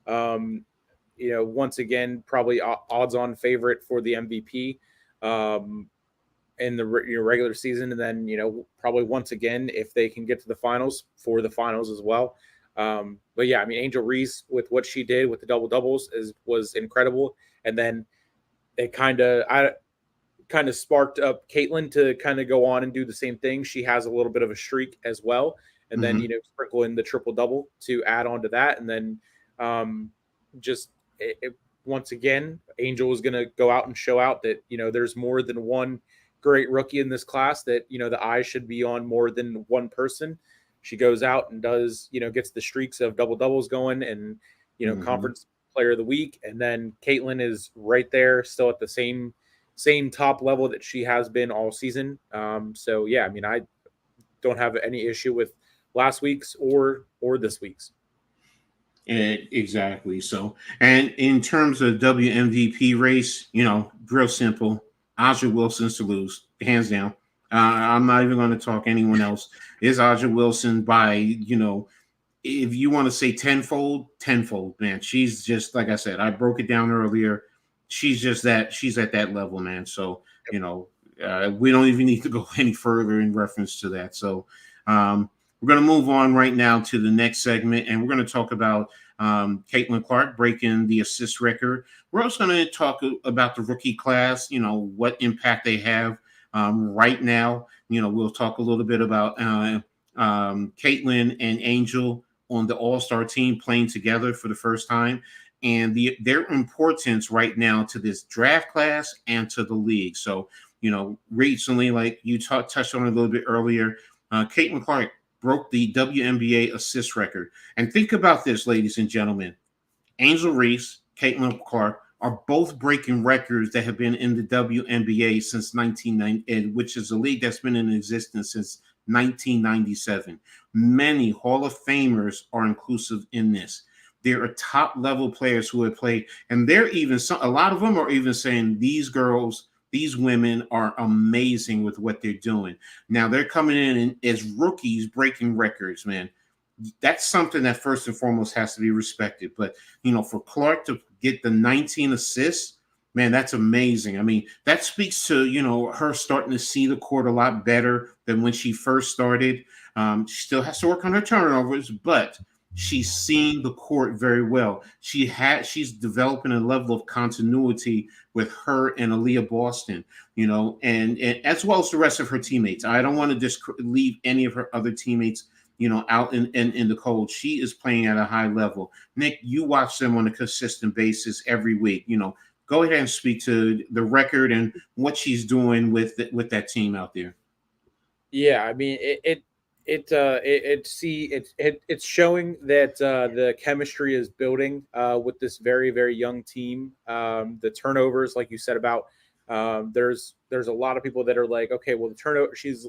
Once again, probably odds-on favorite for the MVP in the regular season, and then probably once again if they can get to the finals, for the finals as well. But yeah, I mean, Angel Reese with what she did with the double doubles was incredible, and then it kind of sparked up Caitlin to kind of go on and do the same thing. She has a little bit of a streak as well, and then sprinkle in the triple double to add on to that, and then once again, Angel was going to go out and show out that there's more than one great rookie in this class, that the eyes should be on more than one person. She goes out and does gets the streaks of double doubles going, and conference player of the week, and then Caitlin is right there still at the same top level that she has been all season. So yeah, I mean, I don't have any issue with last week's or this week's. Exactly. So, and in terms of WMVP race, real simple. Aja Wilson's to lose, hands down. I'm not even going to talk anyone else. Is Aja Wilson by, if you want to say tenfold, man. She's just, like I said, I broke it down earlier. She's at that level, man. So, we don't even need to go any further in reference to that. So, we're going to move on right now to the next segment, and we're going to talk about Caitlin Clark breaking the assist record. We're also going to talk about the rookie class, what impact they have right now. We'll talk a little bit about Caitlin and Angel on the All-Star team playing together for the first time, and their importance right now to this draft class and to the league. So, recently, like you touched on a little bit earlier, Caitlin Clark broke the WNBA assist record. And think about this, ladies and gentlemen. Angel Reese, Caitlin Clark are both breaking records that have been in the WNBA since 1990, which is a league that's been in existence since 1997. Many Hall of Famers are inclusive in this. There are top level players who have played, and a lot of them are even saying these women are amazing with what they're doing. Now they're coming in as rookies breaking records, man. That's something that first and foremost has to be respected. But, for Clark to get the 19 assists, man, that's amazing. I mean, that speaks to, her starting to see the court a lot better than when she first started. She still has to work on her turnovers, but she's seeing the court very well. She's developing a level of continuity with her and Aaliyah Boston, and as well as the rest of her teammates. I don't want to just leave any of her other teammates, out in the cold. She is playing at a high level. Nick, you watch them on a consistent basis every week. Go ahead and speak to the record and what she's doing with that team out there. Yeah, I mean, it's showing that the chemistry is building with this very, very young team. The turnovers, like you said about, there's a lot of people that are like, okay, well, the turnover, she's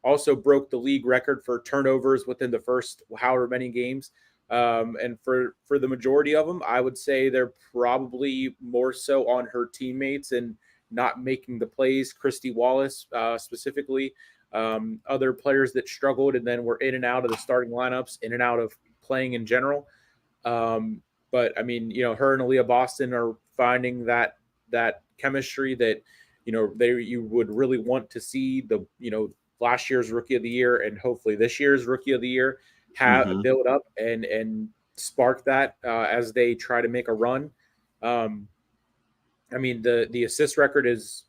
also broke the league record for turnovers within the first however many games. And for the majority of them, I would say they're probably more so on her teammates and not making the plays. Christy Wallace specifically, other players that struggled and then were in and out of the starting lineups, in and out of playing in general. But I mean, her and Aaliyah Boston are finding that chemistry that you would really want to see the last year's Rookie of the Year and hopefully this year's Rookie of the Year have build up and spark that as they try to make a run. I mean, the assist record is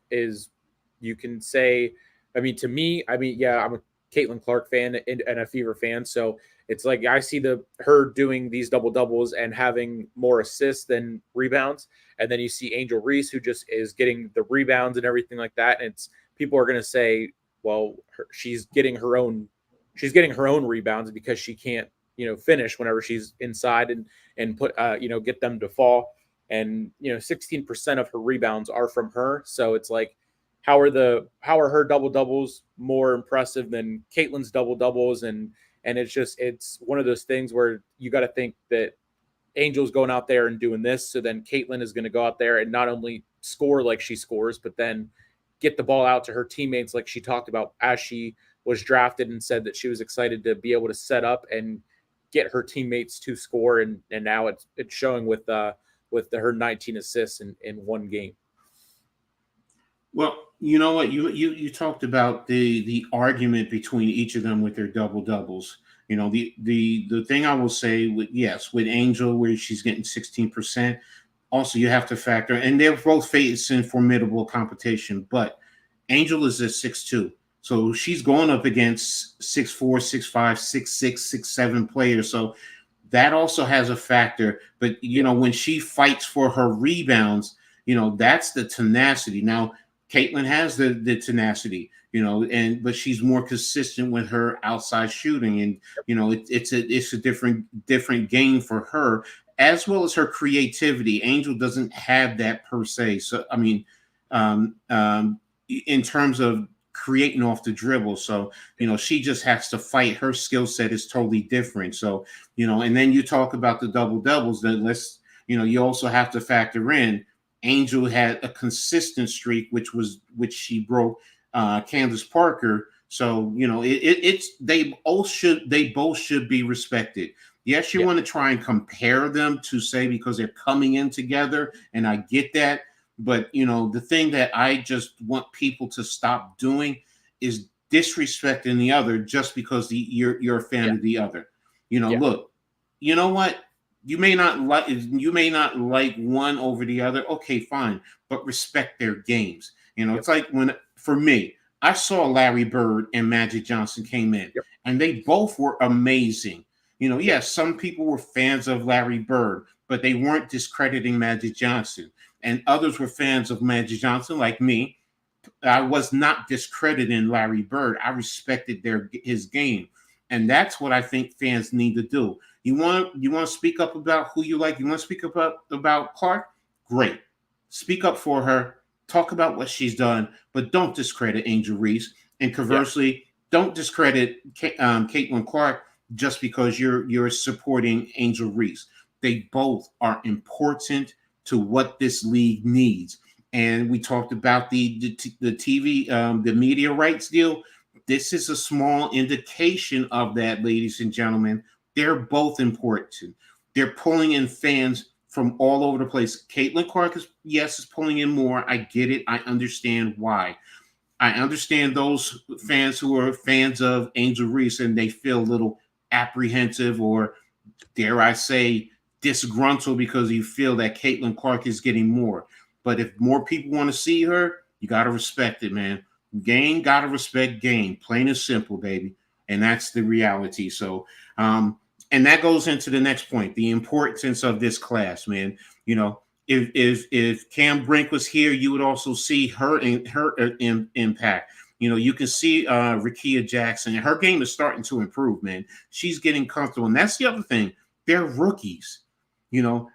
you can say, I mean, to me, I mean, yeah, I'm a Caitlin Clark fan and a Fever fan, so it's like I see her doing these double doubles and having more assists than rebounds, and then you see Angel Reese who just is getting the rebounds and everything like that, and people are going to say, well, she's getting her own rebounds because she can't finish whenever she's inside and put get them to fall. And 16% of her rebounds are from her. So it's like, how are her double doubles more impressive than Caitlin's double doubles? And it's one of those things where you got to think that Angel's going out there and doing this, so then Caitlin is going to go out there and not only score like she scores, but then get the ball out to her teammates like she talked about as she was drafted and said that she was excited to be able to set up and get her teammates to score. And now it's showing with her 19 assists in one game. Well, you know what, you talked about the argument between each of them with their double doubles. The thing I will say with Angel, where she's getting 16%. Also, you have to factor, and they're both facing formidable competition, but Angel is at 6'2", so she's going up against 6'4", 6'5", 6'6", 6'7" players. So that also has a factor. But when she fights for her rebounds, that's the tenacity. Now, Caitlin has the tenacity, but she's more consistent with her outside shooting, and it's a different game for her, as well as her creativity. Angel doesn't have that per se. So I mean, in terms of creating off the dribble, so she just has to fight. Her skill set is totally different. So and then you talk about the double doubles. Then you also have to factor in Angel had a consistent streak, which she broke Candace Parker. So they both should be respected. Yes, you want to try and compare them to say because they're coming in together, and I get that. But the thing that I just want people to stop doing is disrespecting the other just because you're a fan of the other. Look, you know what? You may not like one over the other. Okay, fine, but respect their games. It's like for me, I saw Larry Bird and Magic Johnson came in, and they both were amazing. Yes, some people were fans of Larry Bird, but they weren't discrediting Magic Johnson. And others were fans of Magic Johnson, like me. I was not discrediting Larry Bird. I respected his game. And that's what I think fans need to do. You want to speak up about who you like? You want to speak up about Clark? Great. Speak up for her. Talk about what she's done, but don't discredit Angel Reese. And conversely, don't discredit Caitlin Clark just because you're supporting Angel Reese. They both are important to what this league needs. And we talked about the TV, the media rights deal. This is a small indication of that, ladies and gentlemen. They're both important. They're pulling in fans from all over the place. Caitlin Clark is pulling in more. I get it. I understand why. I understand those fans who are fans of Angel Reese and they feel a little apprehensive or, dare I say, disgruntled because you feel that Caitlin Clark is getting more. But if more people want to see her, you got to respect it, man. Game got to respect game. Plain and simple, baby. And that's the reality. So, and that goes into the next point, the importance of this class, man. If Cam Brink was here, you would also see her impact. You can see Rakia Jackson. Her game is starting to improve, man. She's getting comfortable. And that's the other thing. They're rookies.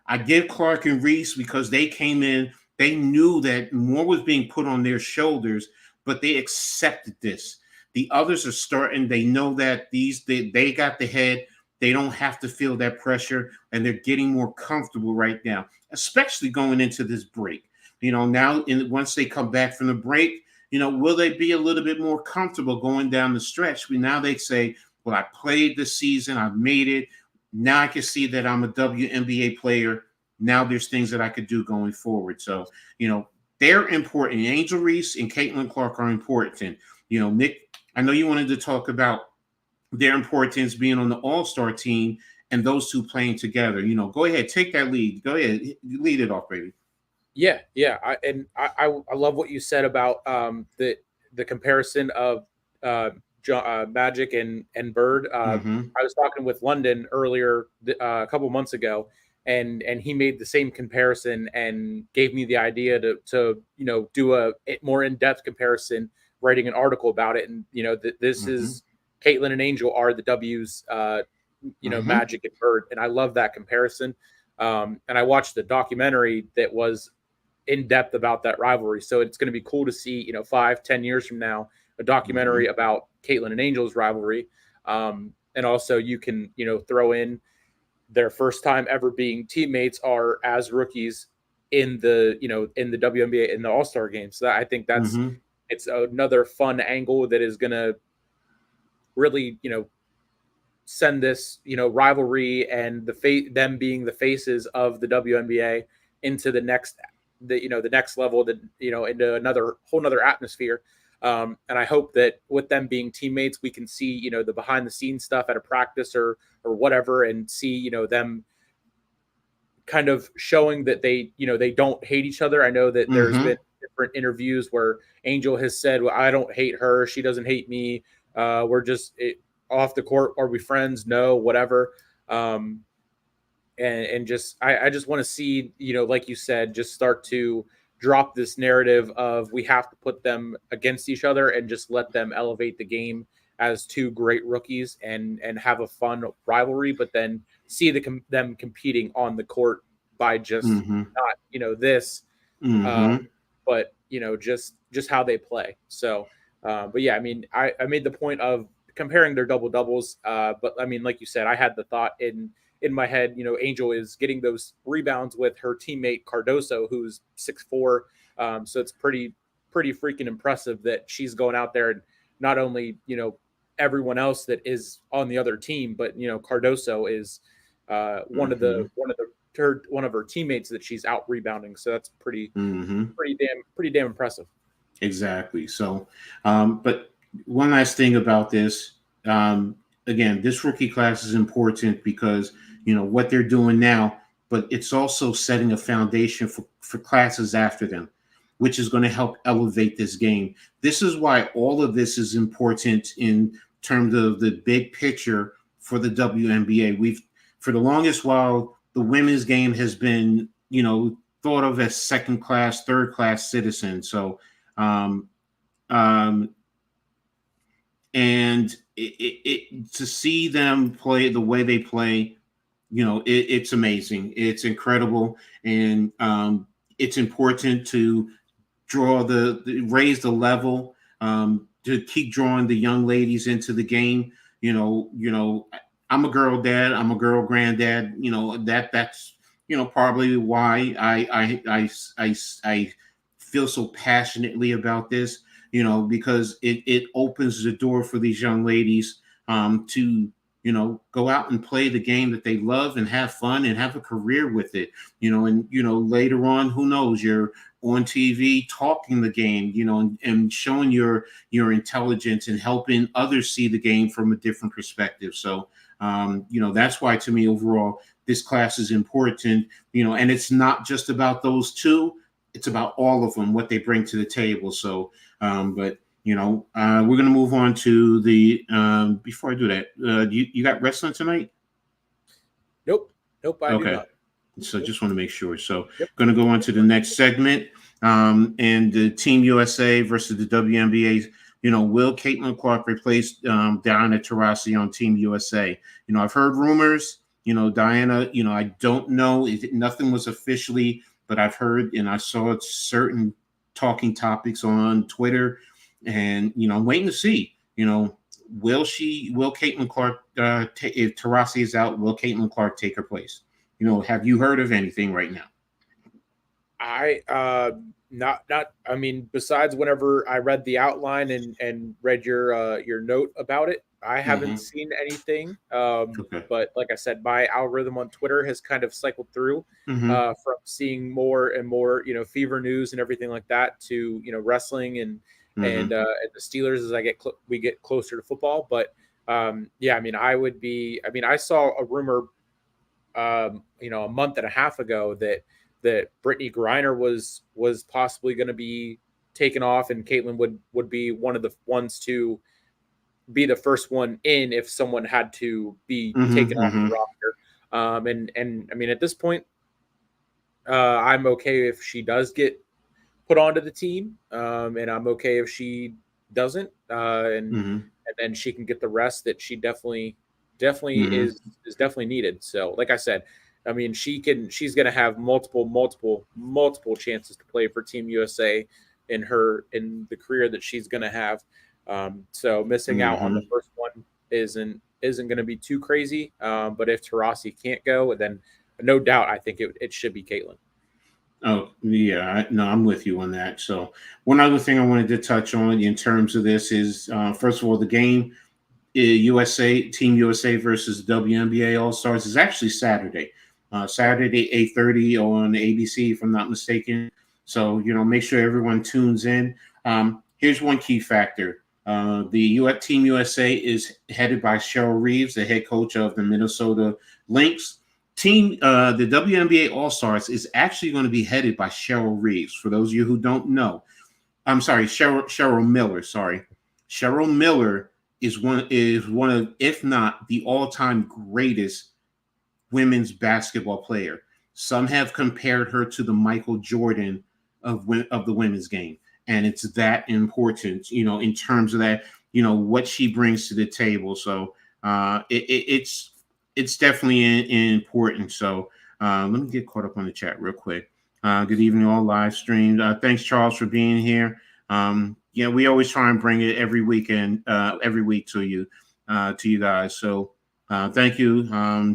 I give Clark and Reese because they came in. They knew that more was being put on their shoulders, but they accepted this. The others are starting. They know that they got the head. They don't have to feel that pressure, and they're getting more comfortable right now, especially going into this break. now once they come back from the break, will they be a little bit more comfortable going down the stretch? Now they say, well, I played this season, I've made it. Now I can see that I'm a WNBA player. Now there's things that I could do going forward. So, they're important. Angel Reese and Caitlin Clark are important. Nick, I know you wanted to talk about their importance being on the All-Star team and those two playing together. Go ahead, take that lead. Go ahead, lead it off, baby. Yeah. I love what you said about the comparison of Magic and Bird. I was talking with London earlier a couple months ago, and he made the same comparison and gave me the idea to do a more in-depth comparison, writing an article about it. And this is Caitlin and Angel are the W's, Magic and Bird, and I love that comparison. And I watched the documentary that was in depth about that rivalry. So it's going to be cool to see, 5-10 years from now, a documentary about Caitlin and Angel's rivalry. And also you can, throw in their first time ever being teammates are as rookies in the WNBA in the All-Star game. So I think it's another fun angle that is going to really, send this, rivalry and them being the faces of the WNBA into the next level, into another whole nother atmosphere. And I hope that with them being teammates, we can see, the behind the scenes stuff at a practice or whatever, and see, them kind of showing that they don't hate each other. I know that there's been different interviews where Angel has said, well, I don't hate her, she doesn't hate me. We're just off the court. Are we friends? No, whatever. And just I just want to see, like you said, just start to drop this narrative of we have to put them against each other and just let them elevate the game as two great rookies and have a fun rivalry, but then see them competing on the court by just not this, but just how they play. So, but yeah, I mean, I made the point of comparing their double doubles, but I mean, like you said, I had the thought in my head, Angel is getting those rebounds with her teammate Cardoso, who's 6'4". So it's pretty freaking impressive that she's going out there and not only, everyone else that is on the other team, but, Cardoso is one of her teammates that she's out rebounding. So that's pretty damn impressive. Exactly. So, but one last thing about this, again, this rookie class is important because, what they're doing now, but it's also setting a foundation for classes after them, which is going to help elevate this game. This is why all of this is important in terms of the big picture for the WNBA. For the longest while, the women's game has been, thought of as second class, third class citizens. So, and to see them play the way they play, it's amazing. It's incredible. And it's important to raise the level, to keep drawing the young ladies into the game. I'm a girl dad, I'm a girl granddad, that's probably why I feel so passionately about this, because it opens the door for these young ladies to go out and play the game that they love and have fun and have a career with it, and later on, who knows, you're on TV talking the game, and showing your intelligence and helping others see the game from a different perspective. So that's why, to me, overall, this class is important, and it's not just about those two, it's about all of them, what they bring to the table. So, but we're going to move on to the, before I do that, you got wrestling tonight? Nope. I do not. So just want to make sure. So going to go on to the next segment, and the Team USA versus the WNBA. Will Caitlin Clark replace Diana Taurasi on Team USA? I've heard rumors. Diana. I don't know. Nothing was officially, but I've heard and I saw certain talking topics on Twitter, and I'm waiting to see. Will Caitlin Clark, if Taurasi is out, will Caitlin Clark take her place? Have you heard of anything right now? Not I mean, besides whenever I read the outline and read your note about it, I haven't Hmm. seen anything. Okay. But like I said, my algorithm on Twitter has kind of cycled through Hmm. from seeing more and more, fever news and everything like that to, wrestling and the Steelers as we get closer to football. But yeah, I mean, I saw a rumor a month and a half ago that Brittany Griner was possibly going to be taken off, and Caitlin would be one of the ones to be the first one in if someone had to be Hmm. taken off the Hmm. roster. And I mean, at this point, I'm okay if she does get put onto the team, and I'm okay if she doesn't, Hmm. and then she can get the rest that she definitely Hmm. is definitely needed. So, like I said, I mean, she's going to have multiple chances to play for Team USA in the career that she's going to have. So missing out on the Hmm. first one isn't going to be too crazy. But if Tarasi can't go, then no doubt I think it should be Caitlin. Oh, yeah. No, I'm with you on that. So, one other thing I wanted to touch on in terms of this is, first of all, the game USA Team USA versus WNBA All Stars is actually Saturday, Saturday 8:30 on ABC, if I'm not mistaken. So make sure everyone tunes in. Here's one key factor: the Team USA is headed by Cheryl Reeves, the head coach of the Minnesota Lynx. The WNBA All Stars is actually going to be headed by Cheryl Reeves. For those of you who don't know, I'm sorry, Cheryl Miller. Sorry, Cheryl Miller is one of, if not the all-time greatest women's basketball player. Some have compared her to the Michael Jordan of the women's game, and it's that important, in terms of that, what she brings to the table. So it's definitely important. So let me get caught up on the chat real quick. Good evening, all live streamed. Thanks, Charles, for being here. Yeah, we always try and bring it every weekend, every week to you guys. So thank you.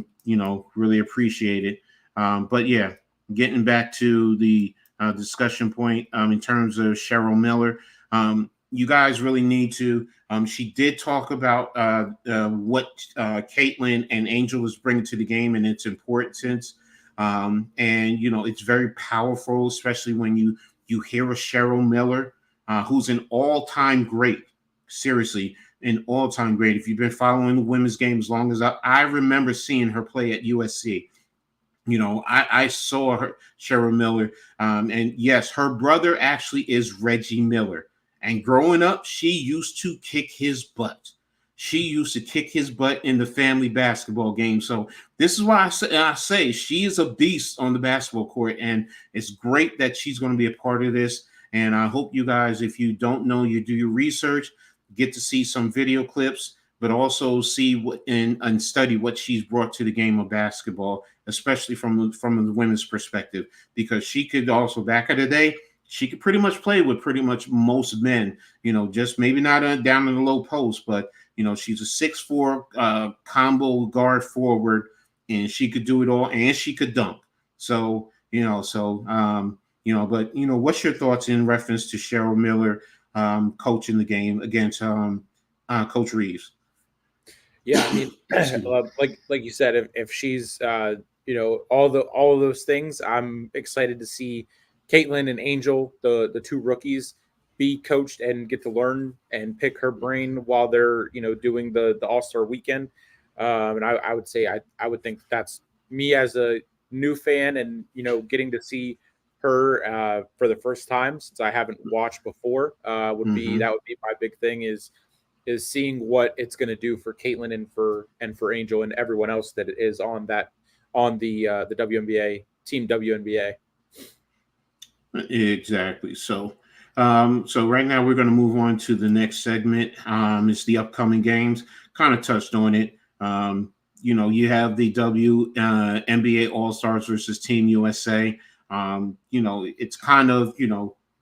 Really appreciate it. But yeah, getting back to the discussion point, in terms of Cheryl Miller, you guys really need to. She did talk about what Caitlin and Angel was bringing to the game and its importance. And it's very powerful, especially when you hear a Cheryl Miller, who's an all-time great. Seriously, an all-time great. If you've been following the women's game as long as I remember seeing her play at USC. I saw her, Cheryl Miller, and yes, her brother actually is Reggie Miller. And growing up, she used to kick his butt. She used to kick his butt in the family basketball game. So this is why I say she is a beast on the basketball court, and it's great that she's going to be a part of this. And I hope you guys, if you don't know, you do your research, get to see some video clips, but also see what and study what she's brought to the game of basketball, especially from the women's perspective, because she could also, back in the day, she could pretty much play with pretty much most men. Just maybe not down in the low post, but she's a 6'4" combo guard forward, and she could do it all, and she could dunk. So but what's your thoughts in reference to Cheryl Miller coaching the game against Coach Reeves? Yeah, I mean, like you said, if she's all of those things, I'm excited to see Caitlin and Angel, the two rookies, be coached and get to learn and pick her brain while they're doing the All Star weekend. And I would say I would think that's me as a new fan, and getting to see her for the first time since I haven't watched before Mm-hmm. that would be my big thing is seeing what it's going to do for Caitlin and for Angel and everyone else that is on the WNBA team WNBA. Exactly. So right now we're going to move on to the next segment. It's the upcoming games. Kind of touched on it. You have the NBA All Stars versus Team USA. It's kind of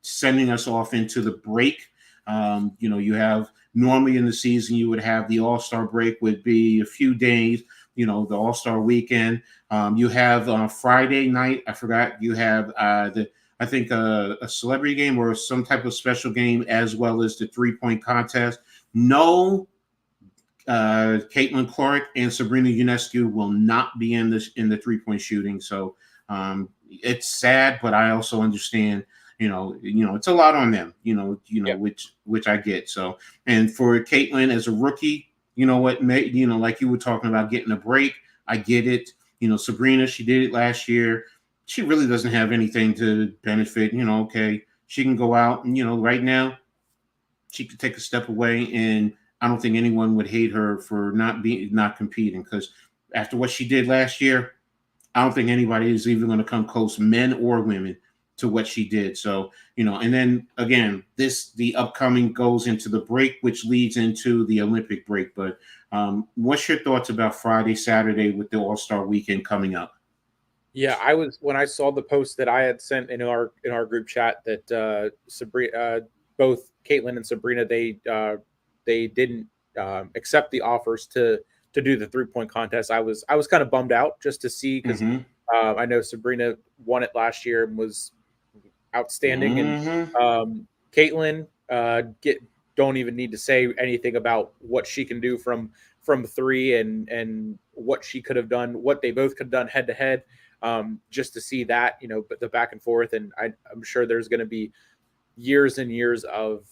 sending us off into the break. You have, normally in the season you would have the All Star break, would be a few days. The All Star weekend. You have Friday night. I forgot. You have the I think a celebrity game or some type of special game, as well as the 3-point contest. No, Caitlin Clark and Sabrina Ionescu will not be in the 3-point shooting. So it's sad, but I also understand. It's a lot on them. Yeah. Which I get. So, and for Caitlin as a rookie, like you were talking about getting a break. I get it. Sabrina, she did it last year. She really doesn't have anything to benefit. Okay, she can go out and right now she could take a step away, and I don't think anyone would hate her for not competing, because after what she did last year, I don't think anybody is even going to come close, men or women, to what she did. So, and then again, the upcoming goes into the break, which leads into the Olympic break. But what's your thoughts about Friday, Saturday with the All-Star weekend coming up? Yeah, when I saw the post that I had sent in our group chat that Sabrina, both Caitlin and Sabrina, they didn't accept the offers to do the 3-point contest. I was kind of bummed out just to see, because Mm-hmm. I know Sabrina won it last year and was outstanding, and Mm-hmm. Caitlin don't even need to say anything about what she can do from three, and what she could have done, what they both could have done head to head. Just to see that, but the back and forth, and I'm sure there's going to be years and years of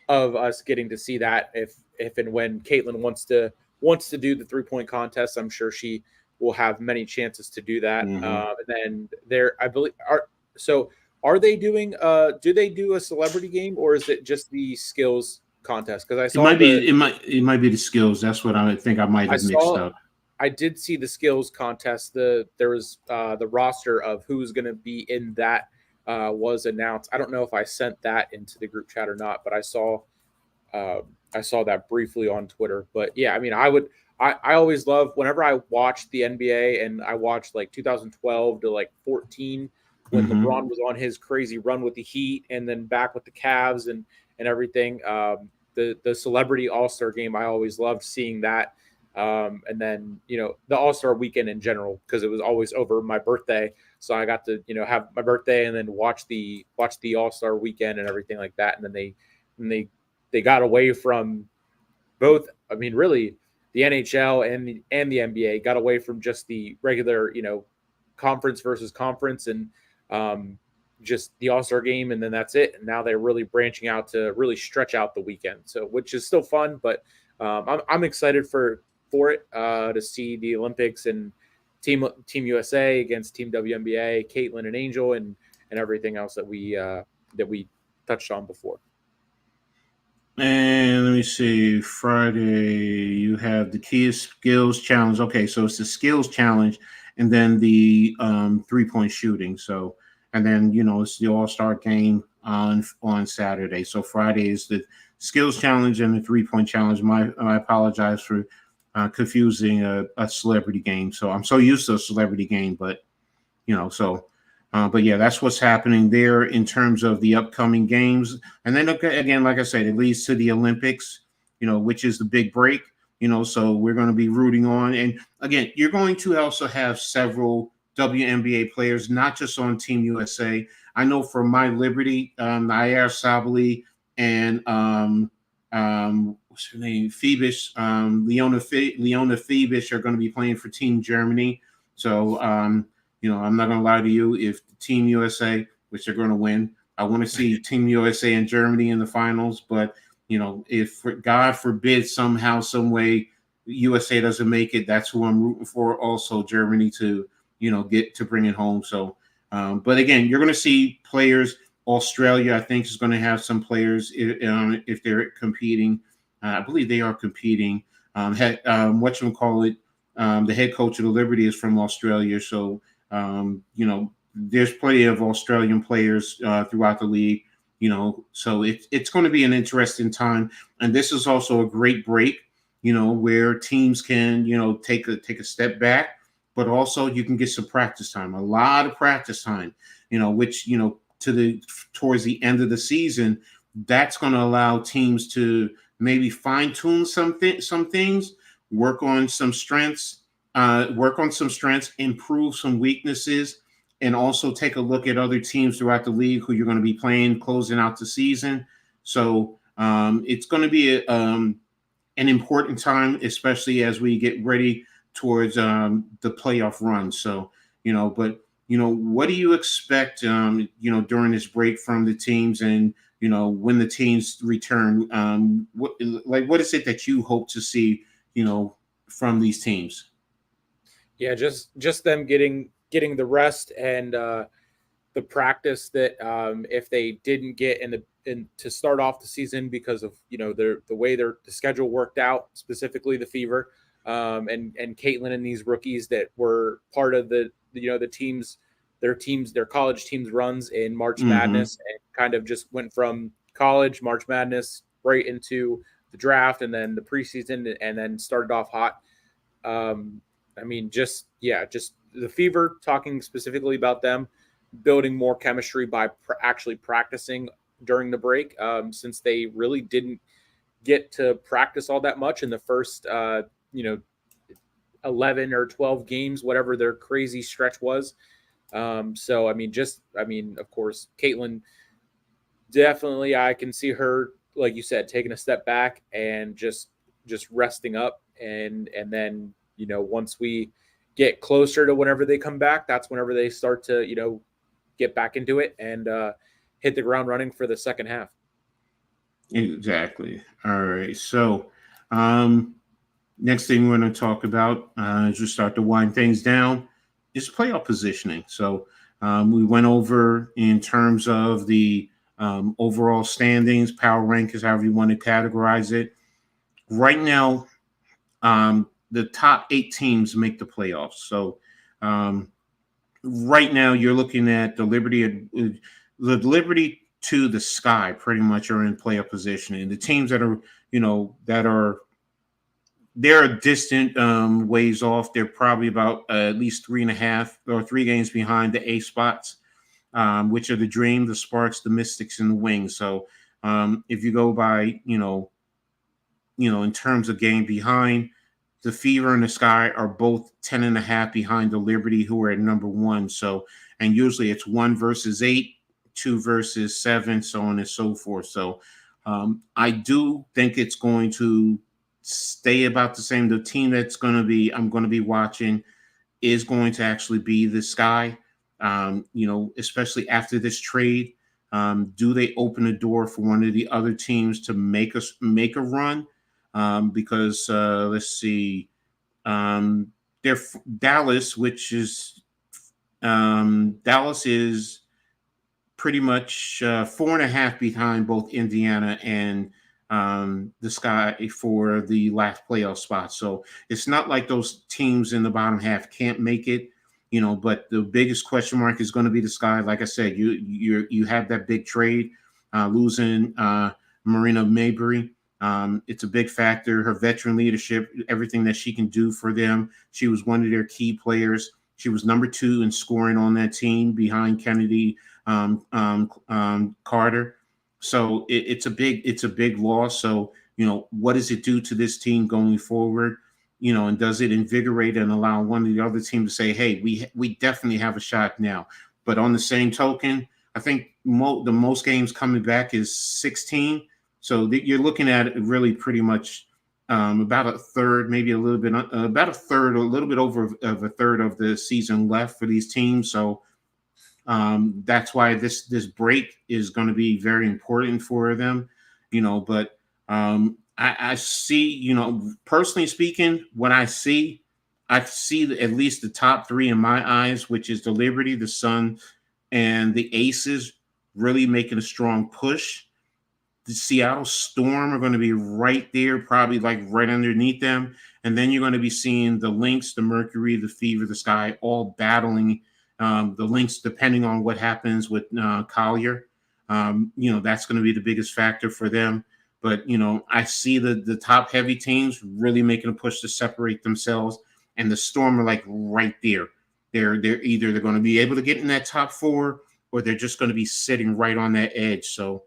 us getting to see that if and when Caitlin wants to do the 3-point contest. I'm sure she will have many chances to do that. Mm-hmm. And then I believe are they doing do they do a celebrity game, or is it just the skills contest? Because It might be the skills. That's what I think I might I have mixed saw up. I did see the skills contest. There was the roster of who's going to be in that was announced. I don't know if I sent that into the group chat or not, but uh, I saw that briefly on Twitter. But yeah, I mean, I always love whenever I watch the NBA, and I watched like 2012 to like 14 when Mm-hmm. LeBron was on his crazy run with the Heat, and then back with the Cavs and everything. The celebrity All Star game, I always loved seeing that. And then the All Star weekend in general, because it was always over my birthday, so I got to have my birthday and then watch the All Star weekend and everything like that. And then they got away from both. I mean, really, the NHL and the NBA got away from just the regular conference versus conference, and just the All Star game, and then that's it. And now they're really branching out to really stretch out the weekend, so which is still fun, but I'm excited for it to see the Olympics and Team USA against Team WNBA, Caitlin and Angel, and everything else that we touched on before. And let me see. Friday, you have the key skills challenge. Okay, so it's the skills challenge, and then the 3-point shooting. So, and then it's the All-Star game on Saturday. So Friday is the skills challenge and the 3-point challenge. I apologize for confusing a celebrity game. So I'm so used to a celebrity game, but so. But yeah, that's what's happening there in terms of the upcoming games. And then again, like I said, it leads to the Olympics, which is the big break. So we're going to be rooting on. And again, you're going to also have several WNBA players, not just on Team USA. I know for My Liberty, Nair Sabali and what's her name, Phoebus, Leona Phoebus are going to be playing for Team Germany. So I'm not going to lie to you. If Team USA, which they're going to win, I want to see Team USA and Germany in the finals. But, if God forbid somehow, some way USA doesn't make it, that's who I'm rooting for. Also, Germany to, get to bring it home. So, but again, you're going to see players. Australia, I think, is going to have some players if they're competing. I believe they are competing. Whatchamacallit, the head coach of the Liberty is from Australia. So, there's plenty of Australian players throughout the league, so it's going to be an interesting time. And this is also a great break, where teams can, take a step back, but also you can get some practice time, a lot of practice time, which, towards the end of the season, that's going to allow teams to maybe fine tune some things, work on some strengths, improve some weaknesses, and also take a look at other teams throughout the league who you're going to be playing closing out the season. So it's going to be an important time, especially as we get ready towards the playoff run. So, but what do you expect, during this break from the teams, and when the teams return? What is it that you hope to see, from these teams? Yeah, just them getting the rest and the practice that if they didn't get in to start off the season because of the way the schedule worked out, specifically the Fever, and Caitlin and these rookies that were part of the teams, their college teams runs in March Mm-hmm. Madness, and kind of just went from college March Madness right into the draft and then the preseason, and then started off hot. um, I mean, just the Fever, talking specifically about them building more chemistry by actually practicing during the break, since they really didn't get to practice all that much in the first, 11 or 12 games, whatever their crazy stretch was. So, of course, Caitlin, definitely, I can see her, like you said, taking a step back and just resting up, and then once we get closer to whenever they come back, that's whenever they start to get back into it and hit the ground running for the second half. Exactly. All right. So, um, next thing we're going to talk about, as we start to wind things down, is playoff positioning. So, we went over in terms of the overall standings, power rankings, however you want to categorize it. Right now, the top 8 teams make the playoffs. So, um, right now, you're looking at the Liberty to the Sky pretty much are in playoff position, and the teams that are they're a distant ways off. They're probably about at least 3.5 or 3 games behind the A spots, which are the Dream, the Sparks, the Mystics, and the Wings. So if you go by, in terms of game behind, the Fever and the Sky are both 10.5 behind the Liberty, who are at number one. So, and usually it's 1 versus 8, 2 versus 7, so on and so forth. So, I do think it's going to stay about the same. The team I'm going to be watching is going to actually be the Sky. Especially after this trade, do they open the door for one of the other teams to make a run? Because let's see, they're Dallas, which is Dallas is pretty much 4.5 behind both Indiana and the Sky for the last playoff spot. So it's not like those teams in the bottom half can't make it, But the biggest question mark is going to be the Sky. Like I said, you have that big trade, losing Marina Mabrey. It's a big factor. Her veteran leadership, everything that she can do for them. She was one of their key players. She was number 2 in scoring on that team behind Kennedy Carter. So it's a big loss. So what does it do to this team going forward? And does it invigorate and allow one of the other team to say, hey, we definitely have a shot now? But on the same token, I think the most games coming back is 16. So you're looking at it really pretty much about a third, maybe a little bit, about a third, a little bit over of a third of the season left for these teams. So that's why this break is going to be very important for them, But I see, personally speaking, what I see at least the top 3 in my eyes, which is the Liberty, the Sun, and the Aces, really making a strong push. The Seattle Storm are going to be right there, probably like right underneath them. And then you're going to be seeing the Lynx, the Mercury, the Fever, the Sky, all battling. The Lynx, depending on what happens with Collier, that's going to be the biggest factor for them. But, I see the top heavy teams really making a push to separate themselves. And the Storm are like right there. They're going to be able to get in that top 4, or they're just going to be sitting right on that edge. So,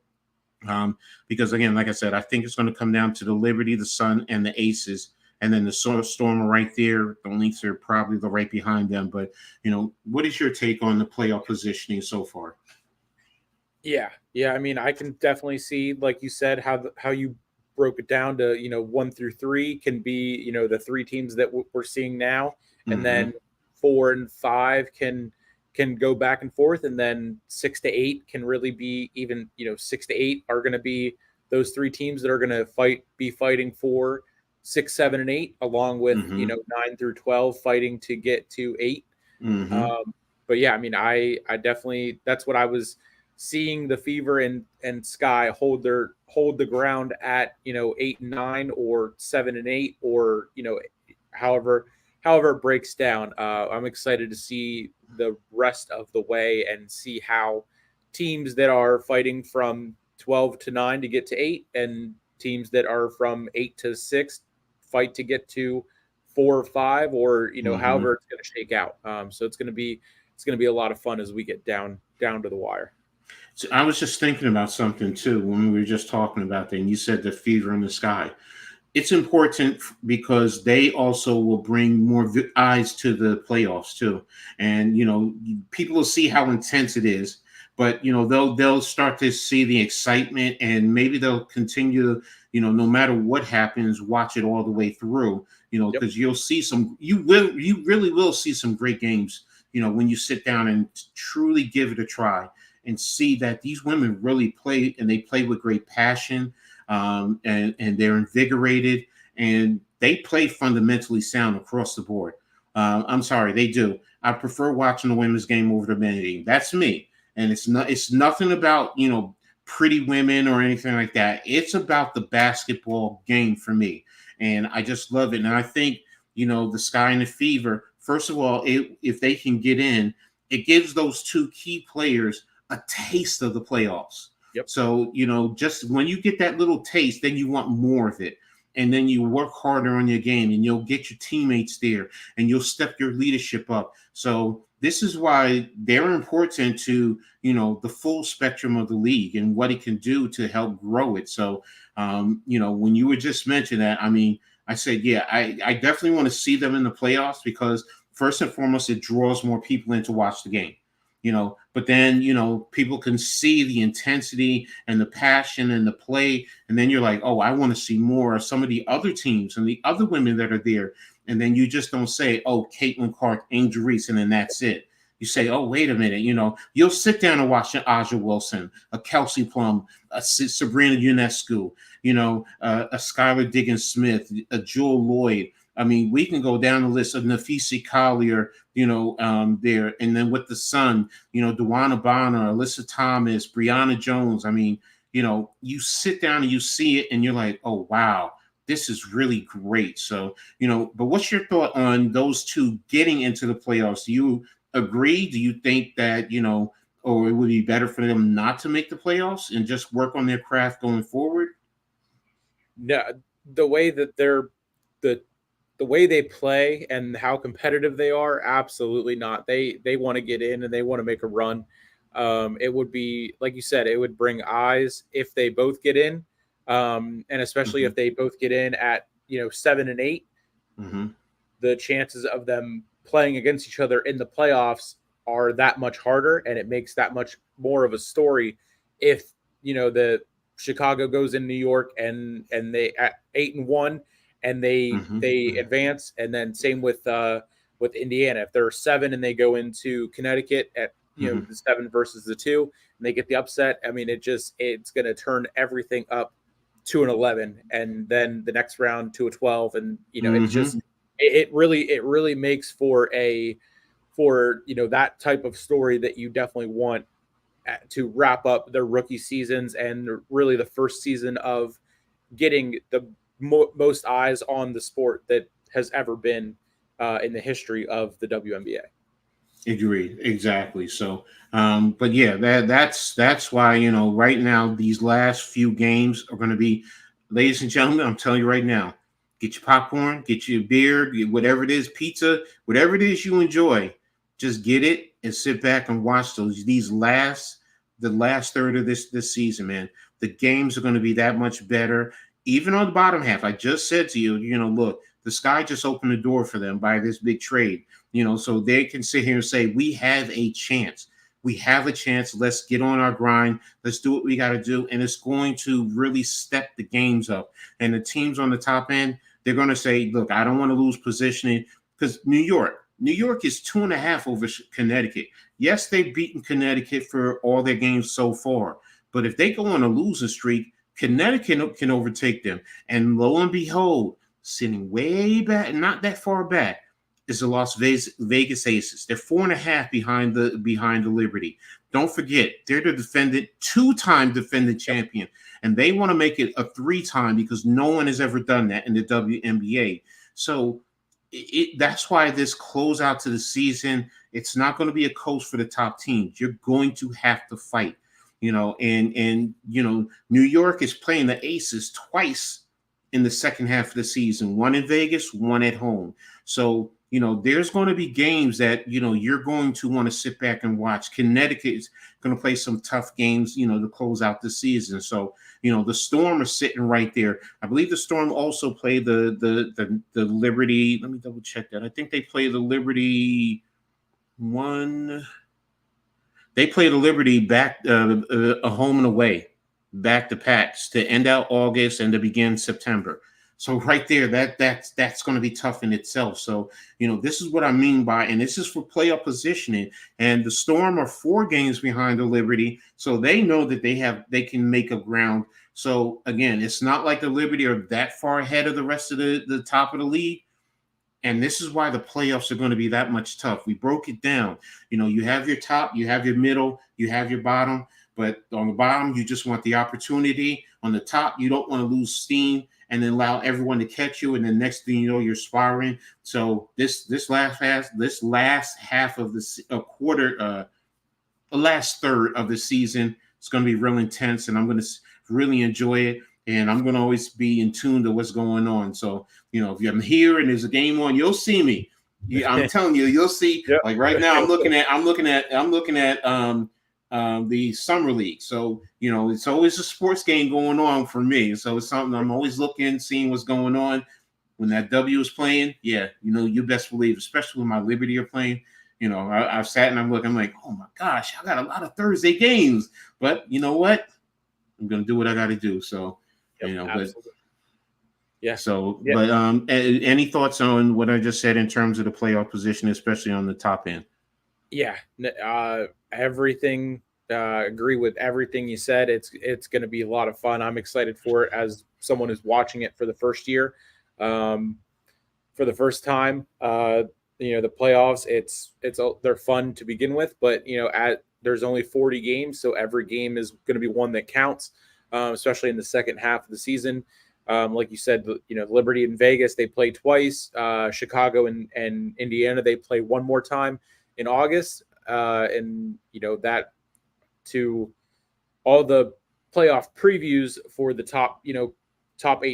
because again, like I said, I think it's going to come down to the Liberty, the Sun, and the Aces, and then the Storm are right there. The Lynx are probably right behind them. But what is your take on the playoff positioning so far? Yeah. I mean, I can definitely see, like you said, how you broke it down to 1 through 3 can be the three teams that we're seeing now, and Mm-hmm. then 4 and 5 can go back and forth, and then 6 to 8 can really be even. 6 to 8 are going to be those three teams that are going to be fighting for 6, 7, and 8, along with Mm-hmm. 9 through 12 fighting to get to 8. Mm-hmm. But yeah, I mean, I definitely, that's what I was seeing, the Fever and Sky hold the ground at 8 and 9 or 7 and 8, or however it breaks down. I'm excited to see the rest of the way and see how teams that are fighting from 12 to 9 to get to 8, and teams that are from 8 to 6 fight to get to 4 or 5, or Mm-hmm. however it's going to shake out. So it's going to be a lot of fun as we get down to the wire. So I was just thinking about something too when we were just talking about that, and you said the Fever in the Sky. It's important because they also will bring more eyes to the playoffs too, and people will see how intense it is. But they'll start to see the excitement, and maybe they'll continue. No matter what happens, watch it all the way through. Yep. Because you really will see some great games. When you sit down and truly give it a try and see that these women really play, and they play with great passion, and they're invigorated, and they play fundamentally sound across the board. I'm sorry, they do. I prefer watching the women's game over the men's game. That's me, and it's nothing about pretty women or anything like that. It's about the basketball game for me, and I just love it. And I think the Sky and the Fever. First of all, if they can get in, it gives those two key players a taste of the playoffs. Yep. So, just when you get that little taste, then you want more of it. And then you work harder on your game, and you'll get your teammates there, and you'll step your leadership up. So this is why they're important to, the full spectrum of the league and what it can do to help grow it. So, when you were just mentioning that, I mean, I said, yeah, I definitely want to see them in the playoffs, because first and foremost, it draws more people in to watch the game. But then people can see the intensity and the passion and the play, and then you're like, oh, I want to see more of some of the other teams and the other women that are there. And then you just don't say, oh, Caitlin Clark, Angel Reese, and then that's it. You say, oh, wait a minute. You'll sit down and watch an Aja Wilson, a Kelsey Plum, a Sabrina Ionescu, a Skylar Diggins Smith, a Jewel Lloyd. I mean, we can go down the list of Nafisi Collier, there. And then with the Sun, Dewana Bonner, Alyssa Thomas, Brianna Jones. I mean, you sit down and you see it, and you're like, oh, wow, this is really great. So, but what's your thought on those two getting into the playoffs? Do you agree? Do you think that, or it would be better for them not to make the playoffs and just work on their craft going forward? No, the way that the way they play and how competitive they are, absolutely not. They want to get in and they want to make a run. It would be, like you said, it would bring eyes if they both get in, and especially Mm-hmm. if they both get in at 7 and 8. Mm-hmm. The chances of them playing against each other in the playoffs are that much harder, and it makes that much more of a story if the Chicago goes in New York and they at 8-1 and they Mm-hmm. advance, and then same with Indiana. If they're 7 and they go into Connecticut at Mm-hmm. the 7 versus the 2, and they get the upset, I mean, it's going to turn everything up to an 11, and then the next round to a 12, and it's Mm-hmm. just it really makes for that type of story that you definitely want to wrap up their rookie seasons, and really the first season of getting the most eyes on the sport that has ever been in the history of the WNBA. Agreed. Exactly. So, but yeah, that's why right now these last few games are going to be, ladies and gentlemen. I'm telling you right now, get your popcorn, get your beer, get whatever it is, pizza, whatever it is you enjoy. Just get it and sit back and watch the last third of this season, man. The games are going to be that much better, even on the bottom half. I just said to you, look. The sky just opened the door for them by this big trade, so they can sit here and say, we have a chance. We have a chance. Let's get on our grind. Let's do what we got to do. And it's going to really step the games up. And the teams on the top end, they're going to say, look, I don't want to lose positioning, because New York is 2.5 over Connecticut. Yes, they've beaten Connecticut for all their games so far. But if they go on a losing streak, Connecticut can overtake them. And lo and behold, sitting way back, not that far back, is the Las Vegas Aces. They're 4.5 behind the Liberty. Don't forget, they're the two-time defending champion, and they want to make it a 3-time because no one has ever done that in the WNBA. So that's why this closeout to the season, it's not going to be a coast for the top teams. You're going to have to fight, and New York is playing the Aces twice in the second half of the season, one in Vegas, one at home. So, there's going to be games that, you're going to want to sit back and watch. Connecticut is going to play some tough games, to close out the season. So, the Storm are sitting right there. I believe the Storm also play the Liberty. Let me double check that. I think they play the Liberty They play the Liberty back, a home and away, back to packs to end out August and to begin September. So right there, that's going to be tough in itself. So, this is what I mean by, and this is for playoff positioning. And the Storm are 4 games behind the Liberty, so they know that they can make up ground. So again, it's not like the Liberty are that far ahead of the rest of the top of the league. And this is why the playoffs are going to be that much tough. We broke it down. You have your top, you have your middle, you have your bottom. But on the bottom, you just want the opportunity. On the top, you don't want to lose steam and then allow everyone to catch you. And then next thing you know, you're sparring. So this last half of the last third of the season, it's going to be real intense, and I'm going to really enjoy it. And I'm going to always be in tune to what's going on. So, if I'm here and there's a game on, you'll see me. I'm telling you, you'll see. Yep. Like right now, I'm looking at the summer league. So, it's always a sports game going on for me. So it's something I'm always looking, seeing what's going on. When that W is playing, yeah, you best believe, especially when my Liberty are playing. I've sat and I'm like, oh my gosh, I got a lot of Thursday games. But you know what? I'm going to do what I got to do. So, absolutely. Yeah. So, yeah. But any thoughts on what I just said in terms of the playoff position, especially on the top end? Yeah, everything. Agree with everything you said. It's going to be a lot of fun. I'm excited for it as someone who's watching it for the first year, for the first time. The playoffs. They're fun to begin with, but there's only 40 games, so every game is going to be one that counts, especially in the second half of the season. Like you said, Liberty and Vegas, they play twice. Chicago and Indiana, they play one more time in August. And that to all the playoff previews for the top 8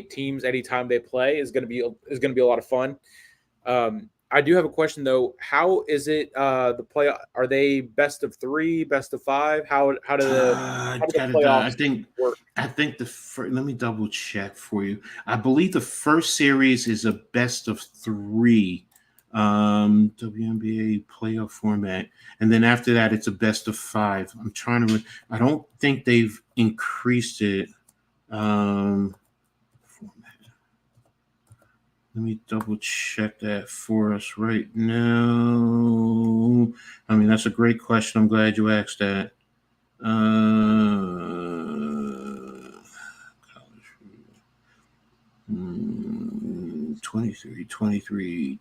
teams anytime they play is going to be a lot of fun. I do have a question though. How is it the play? Are they best of 3, best of 5? How do the playoffs work? I think let me double check for you. I believe the first series is a best of 3 WNBA playoff format, and then after that it's a best of 5. I'm trying to. I don't think they've increased it. Let me double check that for us right now. I mean, that's a great question. I'm glad you asked that. 23.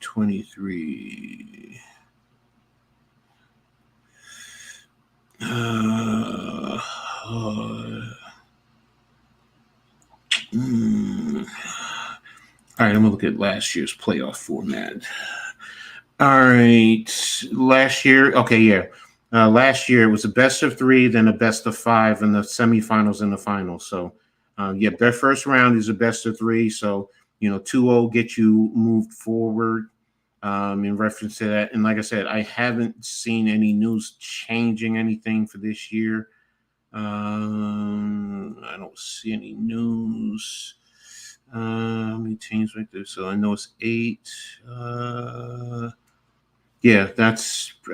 All right, I'm gonna look at last year's playoff format. All right, last year, okay, yeah. Last year it was a best of 3, then a best of 5, and the semifinals and the finals. So, their first round is a best of 3. So, 2-0 get you moved forward in reference to that. And like I said, I haven't seen any news changing anything for this year. I don't see any news. How many teams right there? So I know it's 8. Yeah,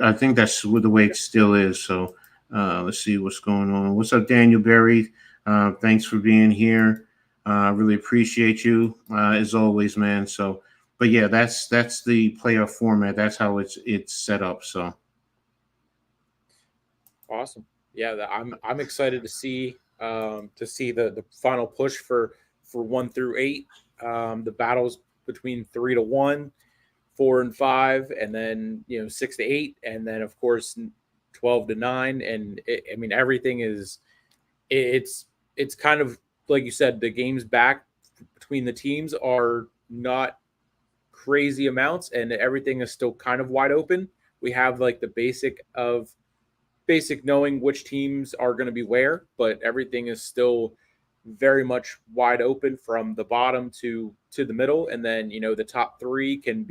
I think that's what the way it still is. So let's see what's going on. What's up, Daniel Berry? Thanks for being here. I really appreciate you as always, man. So, but yeah, that's the playoff format. That's how it's set up. So Awesome. Yeah, I'm excited to see the final push for 1 through 8. The battles between 3 to 1, 4 and 5, and then 6 to 8, and then of course 12 to 9. And I mean everything is it's kind of like you said, the games back between the teams are not crazy amounts, and everything is still kind of wide open. We have like the basic knowing which teams are going to be where, but everything is still very much wide open from the bottom to the middle, and then the top 3 can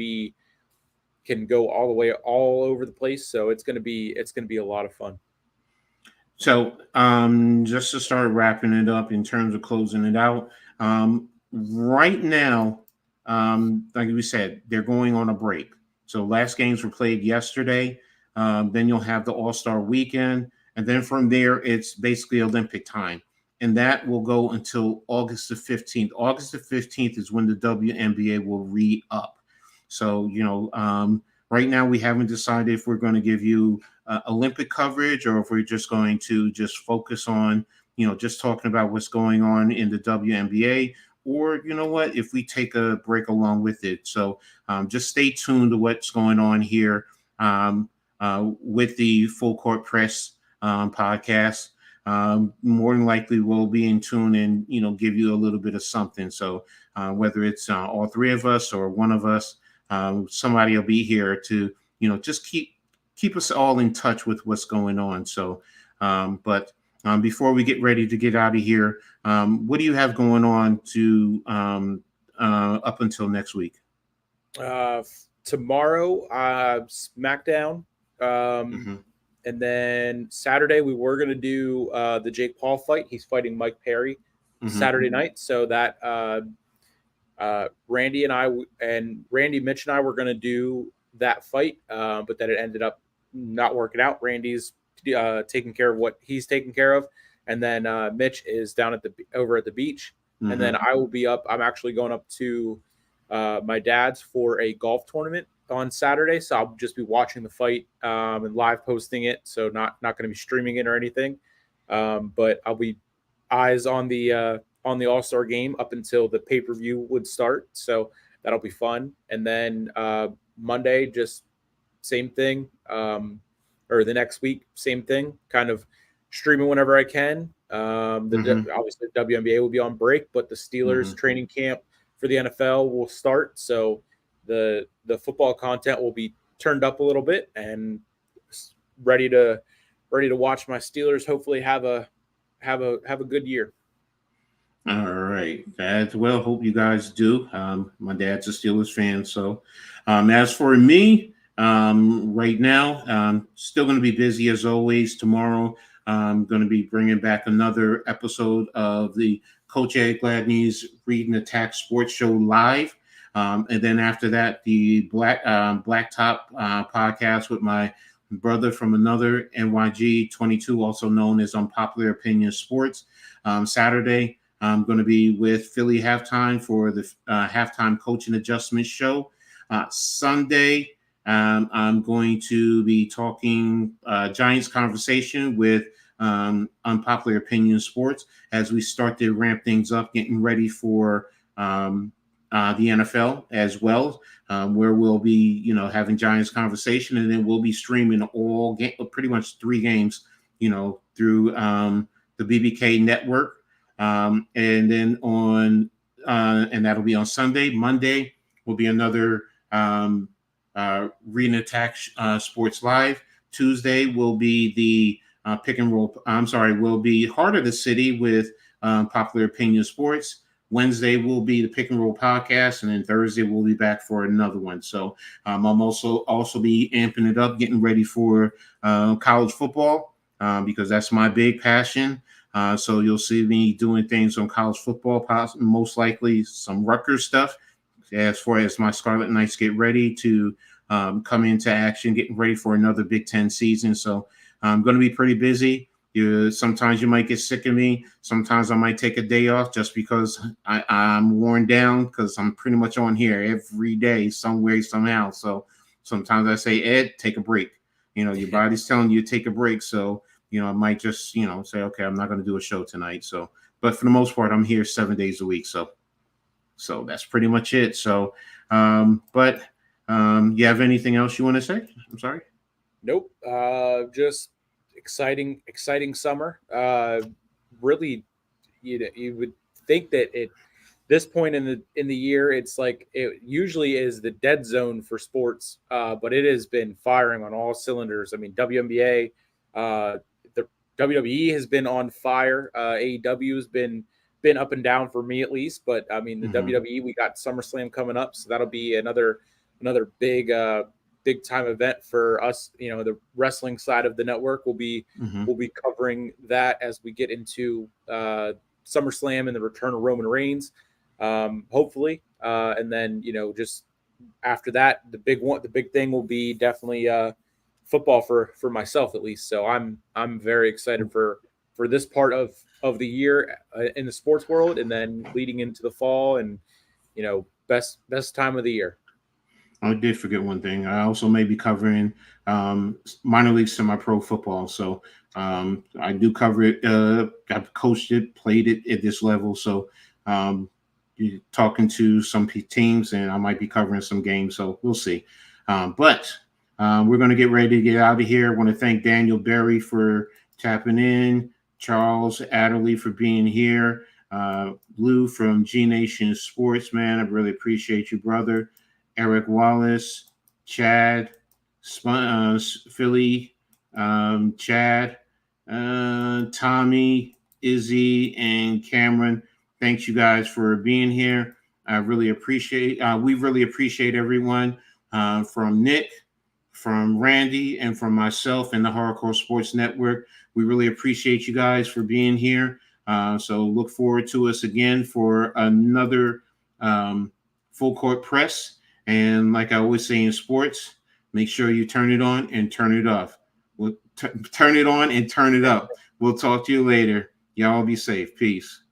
go all the way all over the place. So it's going to be a lot of fun. So, just to start wrapping it up in terms of closing it out, right now, like we said, they're going on a break. So, last games were played yesterday. Then you'll have the All Star weekend. And then from there, it's basically Olympic time. And that will go until August the 15th. August the 15th is when the WNBA will re up. So, right now we haven't decided if we're going to give you Olympic coverage or if we're just going to just focus on, just talking about what's going on in the WNBA, or you know what, if we take a break along with it. So just stay tuned to what's going on here with the Full Court Press podcast. More than likely we'll be in tune and give you a little bit of something. So whether it's all 3 of us or one of us, somebody will be here to just keep us all in touch with what's going on. So but before we get ready to get out of here, what do you have going on to up until next week? Tomorrow, SmackDown. Mm-hmm. And then Saturday we were going to do the Jake Paul fight. He's fighting Mike Perry Saturday night. So that Randy Mitch and I were going to do that fight, but then it ended up not working out. Randy's taking care of what he's taking care of, and then Mitch is down over at the beach, and then I will be up. I'm actually going up to my dad's for a golf tournament on Saturday, so I'll just be watching the fight and live posting it. So not going to be streaming it or anything, but I'll be eyes on the All-Star game up until the pay-per-view would start. So that'll be fun. And then Monday, just same thing, or the next week, same thing, kind of streaming whenever I can. Obviously the WNBA will be on break, but the Steelers training camp for the NFL will start. So the football content will be turned up a little bit and ready to watch my Steelers hopefully have a good year. All right. As well, hope you guys do. My dad's a Steelers fan. So as for me, right now, still going to be busy as always. Tomorrow, I'm going to be bringing back another episode of the Coach Ed Gladney's Read and Attack Sports Show live. And then after that, the Blacktop podcast with my brother from another NYG 22, also known as Unpopular Opinion Sports. Saturday, I'm going to be with Philly Halftime for the Halftime Coaching Adjustment Show. Sunday, I'm going to be talking Giants conversation with Unpopular Opinion Sports as we start to ramp things up, getting ready for the NFL as well, where we'll be, having Giants conversation, and then we'll be streaming pretty much 3 games, through the BBK network. And then and that'll be on Sunday. Monday will be another Read and Attack Sports Live. Tuesday will be the pick and roll. Will be Heart of the City with Popular Opinion Sports. Wednesday will be the Pick and Roll podcast, and then Thursday we'll be back for another one. So I'm also be amping it up, getting ready for college football because that's my big passion. So you'll see me doing things on college football, most likely some Rutgers stuff, as far as my Scarlet Knights get ready to come into action, getting ready for another Big Ten season. So I'm going to be pretty busy. Sometimes you might get sick of me. Sometimes I might take a day off just because I'm worn down, because I'm pretty much on here every day, somewhere, somehow. So sometimes I say, Ed, take a break. Your body's telling you to take a break. So, I might just, say, okay, I'm not going to do a show tonight. So, but for the most part, I'm here 7 days a week. So that's pretty much it. So, you have anything else you want to say? I'm sorry. Nope. Just exciting summer. Really, you would think that at this point in the year, it's like it usually is the dead zone for sports, but it has been firing on all cylinders. I mean, WNBA, the WWE has been on fire. AEW has been up and down for me at least, but I mean the WWE, we got SummerSlam coming up, so that'll be another big time event for us. The wrestling side of the network will be covering that as we get into SummerSlam and the return of Roman Reigns, hopefully, and then just after that, the big thing will be definitely football for myself at least. So I'm very excited for this part of the year in the sports world, and then leading into the fall, and best time of the year. I did forget one thing. I also may be covering minor league semi-pro football. So I do cover it. I've coached it, played it at this level. So talking to some teams, and I might be covering some games. So we'll see. But we're going to get ready to get out of here. I want to thank Daniel Berry for tapping in, Charles Adderley for being here, Lou from G Nation Sports, man. I really appreciate you, brother. Eric Wallace, Chad, Philly, Chad, Tommy, Izzy, and Cameron. Thanks, you guys, for being here. I really appreciate. We really appreciate everyone, from Nick, from Randy, and from myself and the Hardcore Sports Network. We really appreciate you guys for being here. So look forward to us again for another full court press. And like I always say in sports, make sure you turn it on and turn it off. We'll turn it on and turn it up. We'll talk to you later. Y'all be safe. Peace.